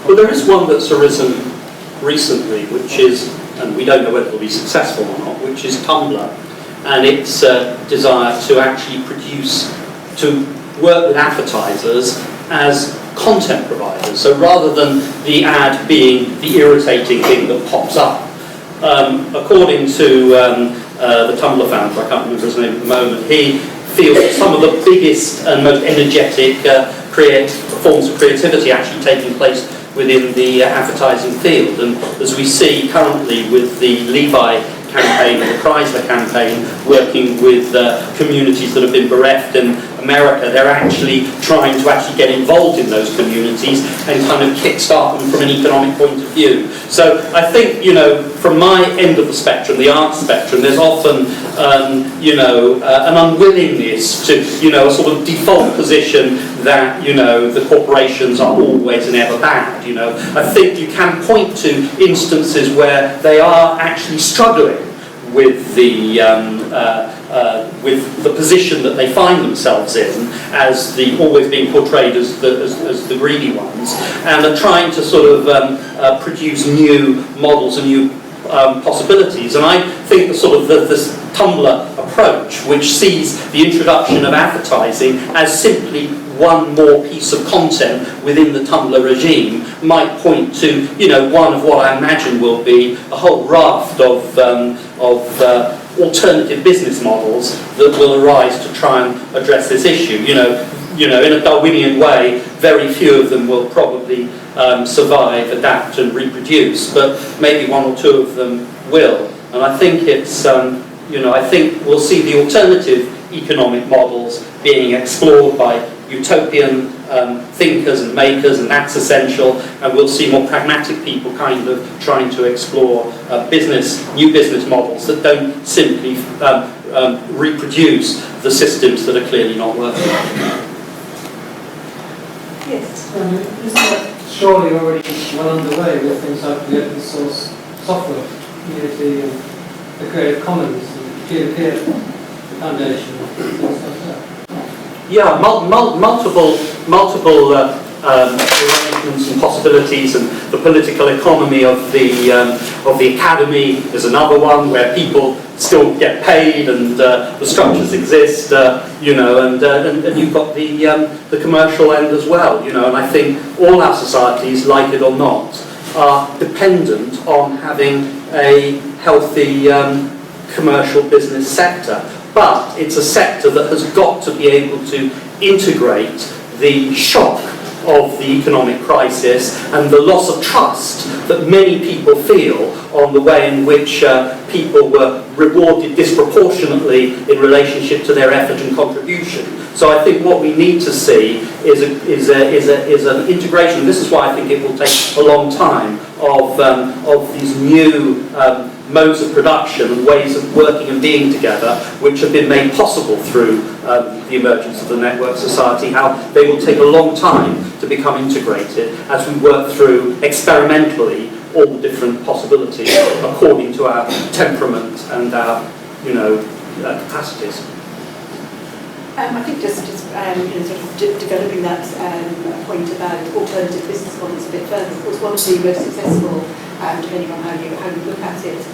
Well, there is one that's arisen recently, which is, and we don't know whether it'll be successful or not, which is Tumblr, and its desire to actually to work with advertisers as content providers. So rather than the ad being the irritating thing that pops up, according to the Tumblr founder, I can't remember his name at the moment, he feels that some of the biggest and most energetic forms of creativity actually taking place within the advertising field. And as we see currently with the Levi campaign and the Chrysler campaign, working with communities that have been bereft in America, they're actually trying to get involved in those communities and kind of kickstart them from an economic point of view. So I think, from my end of the spectrum, the arts spectrum, there's often, an unwillingness to, a sort of default position that, the corporations are always and ever bad. I think you can point to instances where they are actually struggling with the position that they find themselves in, as the always being portrayed as the greedy ones, and are trying to sort of produce new models and new possibilities. And I think this Tumblr approach, which sees the introduction of advertising as simply one more piece of content within the Tumblr regime, might point to, one of what I imagine will be a whole raft of alternative business models that will arise to try and address this issue. In a Darwinian way, very few of them will probably survive, adapt and reproduce, but maybe one or two of them will. And I think it's, I think we'll see the alternative economic models being explored by utopian thinkers and makers, and that's essential, and we'll see more pragmatic people kind of trying to explore new business models that don't simply reproduce the systems that are clearly not working. Yes. Isn't that surely already well underway with things like the open source software community and the Creative Commons and the peer-to-peer foundation and things like that? Yeah, multiple arrangements and possibilities, and the political economy of the academy is another one where people still get paid and the structures exist, and you've got the commercial end as well, and I think all our societies, like it or not, are dependent on having a healthy commercial business sector. But it's a sector that has got to be able to integrate the shock of the economic crisis and the loss of trust that many people feel on the way in which people were rewarded disproportionately in relationship to their effort and contribution. So I think what we need to see is an integration. This is why I think it will take a long time of these new modes of production and ways of working and being together, which have been made possible through the emergence of the network society, how they will take a long time to become integrated as we work through experimentally all the different possibilities according to our temperament and our, capacities. I think just sort of developing that point about alternative business models a bit further. Of course, one of the most successful, depending on how you look at it,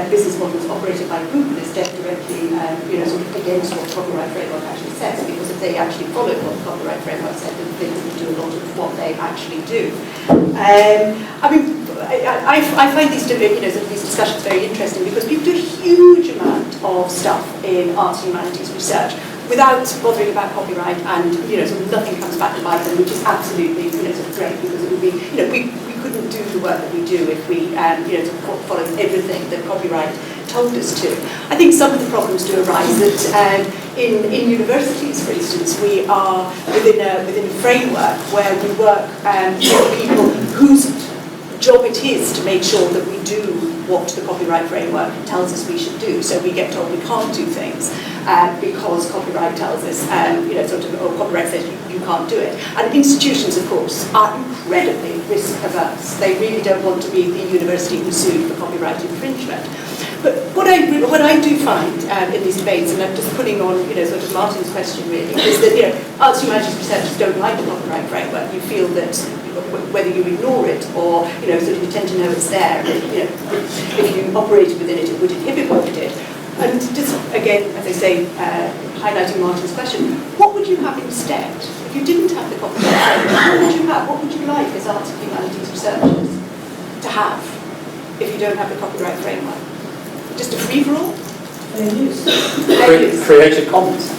business models operated by Google is dead directly, sort of against what the copyright framework actually says. Because if they actually followed what the copyright framework said, then they wouldn't do a lot of what they actually do. I find these discussions very interesting because people do a huge amount of stuff in arts and humanities research without bothering about copyright, and sort of nothing comes back to bite them, which is absolutely sort of great, because it would be we couldn't do the work that we do if we sort of followed everything that copyright told us to. I think some of the problems do arise that in universities, for instance, we are within a framework where we work with people whose job it is to make sure that we do what the copyright framework tells us we should do. So we get told we can't do things because copyright tells us, or copyright says you can't do it. And institutions, of course, are incredibly risk averse. They really don't want to be the university who's sued for copyright infringement. But what I do find in these debates, and I'm just putting on sort of Martin's question really, is that arts and humanities researchers don't like the copyright framework. You feel that whether you ignore it or sort of you tend to know it's there, if you operated within it, it would inhibit what you did. And just again, as I say, highlighting Martin's question, what would you have instead? If you didn't have the copyright framework, what would you have? What would you like as arts and humanities researchers to have if you don't have the copyright framework? Just a free-for-all? Creative Commons.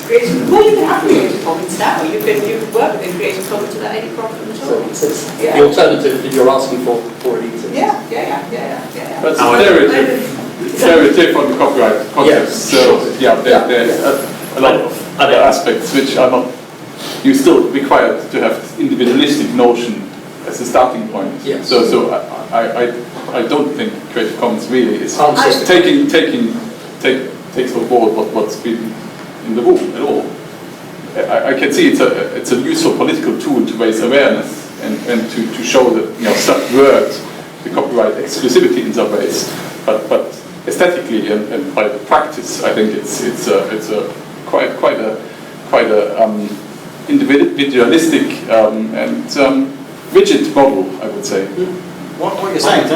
Well, you can have Creative Commons now. You can work within Creative Commons without any problem at all. The alternative that you're asking for already exists. Yeah. But it's derivative on the copyright concept. Yes. So there's a lot of other aspects which are not. You still required to have individualistic notion as a starting point. Yes. So I don't think Creative Commons really is takes on board what's been in the room at all. I can see it's a useful political tool to raise awareness and to show that stuff works, the copyright exclusivity in some ways, but aesthetically and by the practice, I think it's a quite a individualistic and rigid model, I would say. What you're saying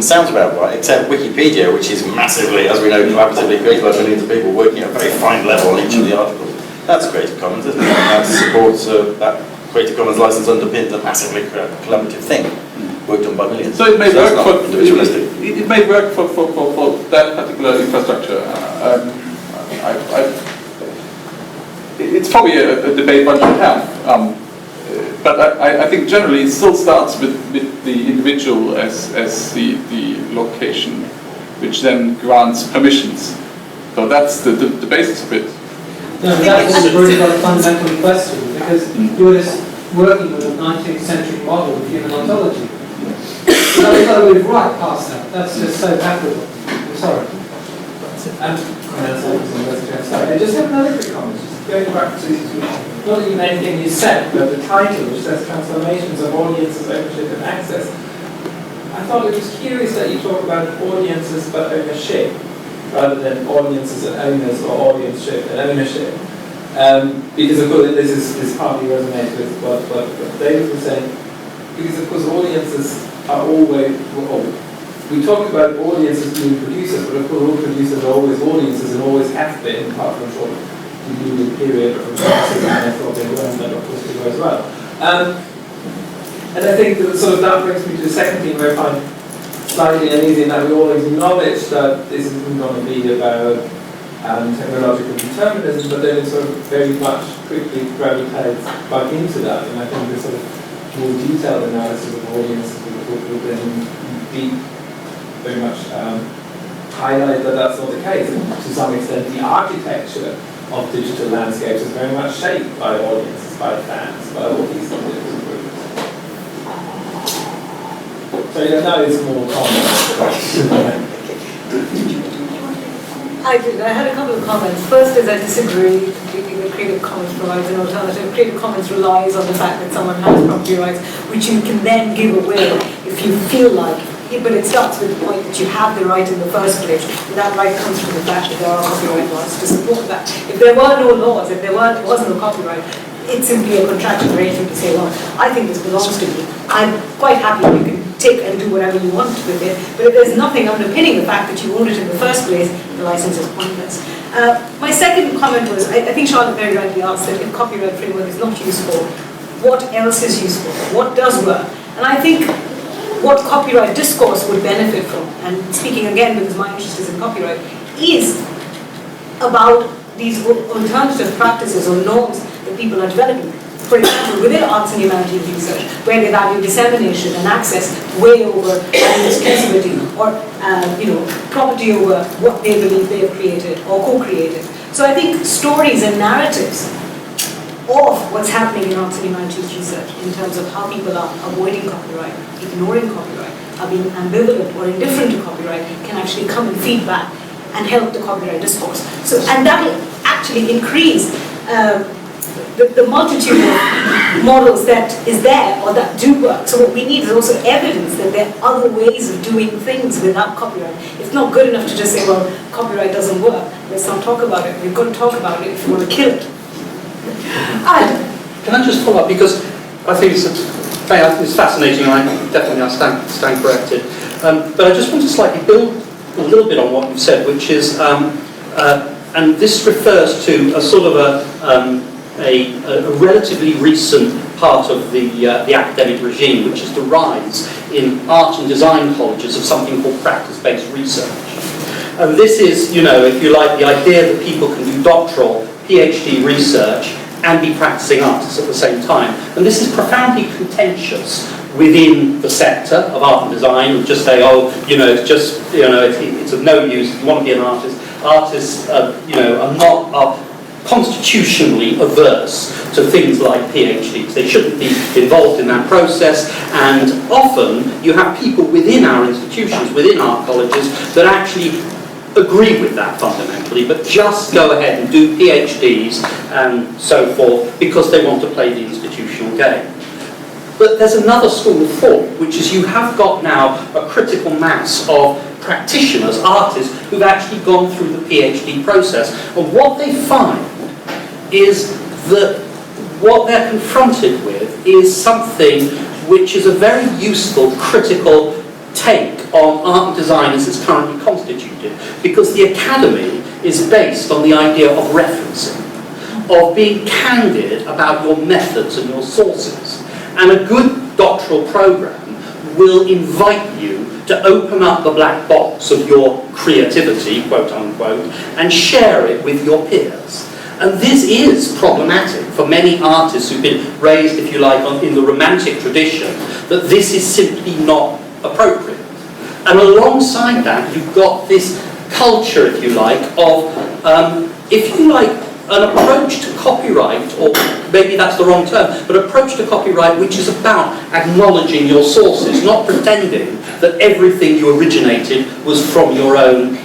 sounds about right, except Wikipedia, which is massively, as we know, collaboratively created by millions of people working at a very fine level on each of the articles. That's Creative Commons, isn't it? And that supports that Creative Commons license underpins a massively collaborative thing, worked on by millions. So it may work for individualistic. It may work for that particular infrastructure. It's probably a debate one should have. But I think generally it still starts with the individual as the location, which then grants permissions. So that's the basis of it. No, that's a really fundamental question, because you're just working with a 19th century model of human ontology. So we've got to move right past that. That's just so backward. I'm sorry. I just have another quick comment. Just going back to not even anything you said, but the title, which says Transformations of Audiences, Ownership and Access. I thought it was curious that you talk about audiences but ownership, rather than audiences and owners, or audience-ship and ownership. Because of course this partly resonates with what David was saying. Because of course audiences are always, we talk about audiences being producers, but of course all producers are always audiences and always have been, apart from sort of the period of criticism, and I thought they weren't, but of course they were as well. And I think that brings me to the second thing where I find slightly uneasy, in that we all acknowledge that this isn't going to be about technological determinism, but then it sort of very much quickly gravitates back into that, and I think the sort of more detailed analysis of audiences will then be very much highlight that that's not the case. And to some extent, the architecture of digital landscapes is very much shaped by audiences, by fans, by all these different groups. So that is more common. I did. I had a couple of comments. First is I disagree completely with Creative Commons provides an alternative. Creative Commons relies on the fact that someone has property rights, which you can then give away if you feel like. But it starts with the point that you have the right in the first place. And that right comes from the fact that there are copyright laws to support that. If there were no laws, if there was no copyright, it's simply a contractual arrangement to say, well, I think this belongs to me. I'm quite happy you can take and do whatever you want with it. But if there's nothing underpinning the fact that you own it in the first place, the license is pointless. My second comment was, I think Charlotte very rightly asked that if copyright framework is not useful, what else is useful? What does work? And I think what copyright discourse would benefit from, and speaking again because my interest is in copyright, is about these alternative practices or norms that people are developing. For example, within arts and humanities research, where they value dissemination and access way over exclusivity, or property over what they believe they have created or co-created. So I think stories and narratives of what's happening in arts and humanities research in terms of how people are avoiding copyright, ignoring copyright, are being ambivalent or indifferent to copyright, can actually come and feedback and help the copyright discourse. So, and that will actually increase the multitude of models that is there or that do work. So what we need is also evidence that there are other ways of doing things without copyright. It's not good enough to just say, well, copyright doesn't work. Let's not talk about it. We've got to talk about it if you want to kill it. Can I just follow up, because I think it's fascinating, and I stand corrected. But I just want to slightly build a little bit on what you've said, which is, and this refers to a sort of a relatively recent part of the academic regime, which is the rise in art and design colleges of something called practice-based research. And this is, if you like, the idea that people can do doctoral, PhD research and be practicing artists at the same time. And this is profoundly contentious within the sector of art and design, and just say, it's of no use if you want to be an artist. Artists, are not constitutionally averse to things like PhDs. They shouldn't be involved in that process, and often you have people within our institutions, within art colleges, that actually agree with that fundamentally, but just go ahead and do PhDs and so forth because they want to play the institutional game. But there's another school of thought, which is you have got now a critical mass of practitioners, artists, who've actually gone through the PhD process. And what they find is that what they're confronted with is something which is a very useful, critical take on art and design as it's currently constituted, because the academy is based on the idea of referencing, of being candid about your methods and your sources. And a good doctoral program will invite you to open up the black box of your creativity, quote unquote, and share it with your peers. And this is problematic for many artists who've been raised, if you like, in the romantic tradition, that this is simply not appropriate. And alongside that, you've got this culture, if you like, of, an approach to copyright, or maybe that's the wrong term, but approach to copyright which is about acknowledging your sources, not pretending that everything you originated was from your own,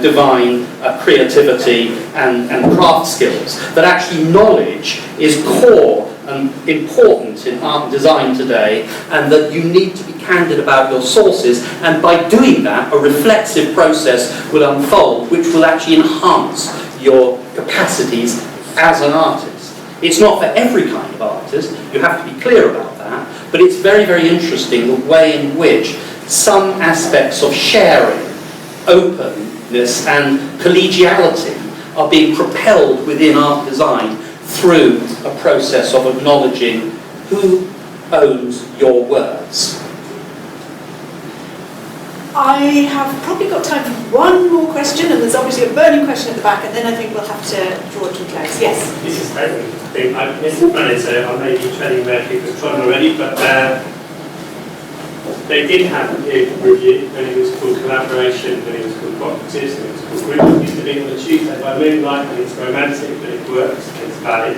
divine creativity and craft skills. That actually knowledge is core and important in art and design today, and that you need to be candid about your sources, and by doing that, a reflexive process will unfold which will actually enhance your capacities as an artist. It's not for every kind of artist, you have to be clear about that, but it's very, very interesting the way in which some aspects of sharing, openness and collegiality are being propelled within art design through a process of acknowledging who owns your words. I have probably got time for one more question, and there's obviously a burning question at the back, and then I think we'll have to draw to a close. Yes? This is David. I've missed the planet, so I may be treading where people have trodden already, but they did have a peer review, and it was called collaboration, and it was called cooperatives, and it was called group. It used to be on a Tuesday by moonlight, and it's romantic, but it works, and it's valid.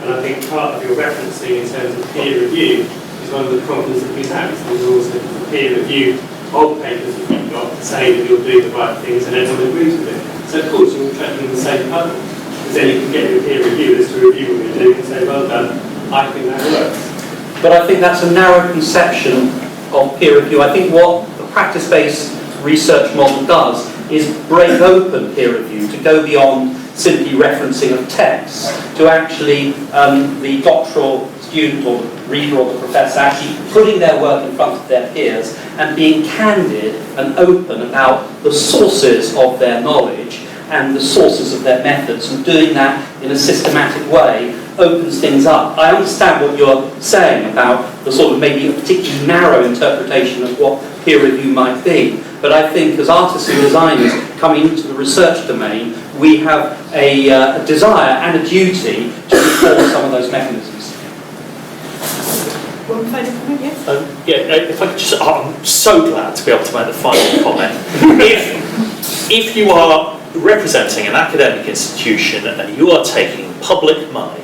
And I think part of your referencing in terms of peer review is one of the problems that we have. There's always a peer review of papers that you've got to say that you're doing the right things, and everyone agrees with it. So of course you're tracking the same puzzle, because then you can get your peer reviewers to review what you're doing and say, well done, I think that works. But I think that's a narrow conception of peer review. I think what the practice-based research model does is break open peer review to go beyond simply referencing of texts, to actually the doctoral student or the reader or the professor actually putting their work in front of their peers and being candid and open about the sources of their knowledge and the sources of their methods, and doing that in a systematic way opens things up. I understand what you're saying about the sort of maybe a particularly narrow interpretation of what peer review might be, but I think as artists and designers coming into the research domain, we have a desire and a duty to reform some of those mechanisms. One final comment, yes? If I could just, I'm so glad to be able to make the final comment. If you are representing an academic institution and you are taking public money,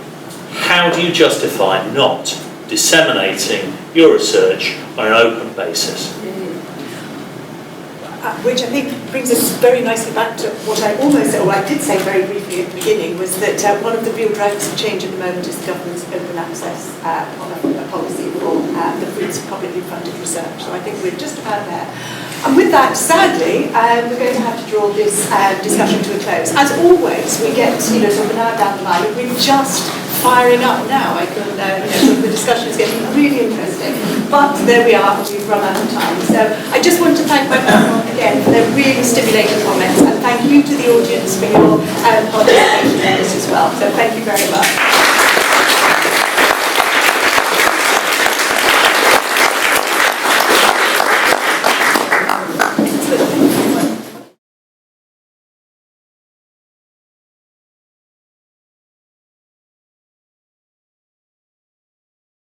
how do you justify not disseminating your research on an open basis? Which I think brings us very nicely back to what I almost said, or I did say very briefly at the beginning, was that one of the real drivers of change at the moment is the government's open access policy for the fruits of publicly funded research. So I think we're just about there. And with that, sadly, we're going to have to draw this discussion to a close. As always, we get sort of an hour down the line, and we're just firing up now. I can, sort of the discussion is getting really interesting. But there we are, we've run out of time. So I just want to thank my panel again for their really stimulating comments, and thank you to the audience for your participation in this as well. So thank you very much.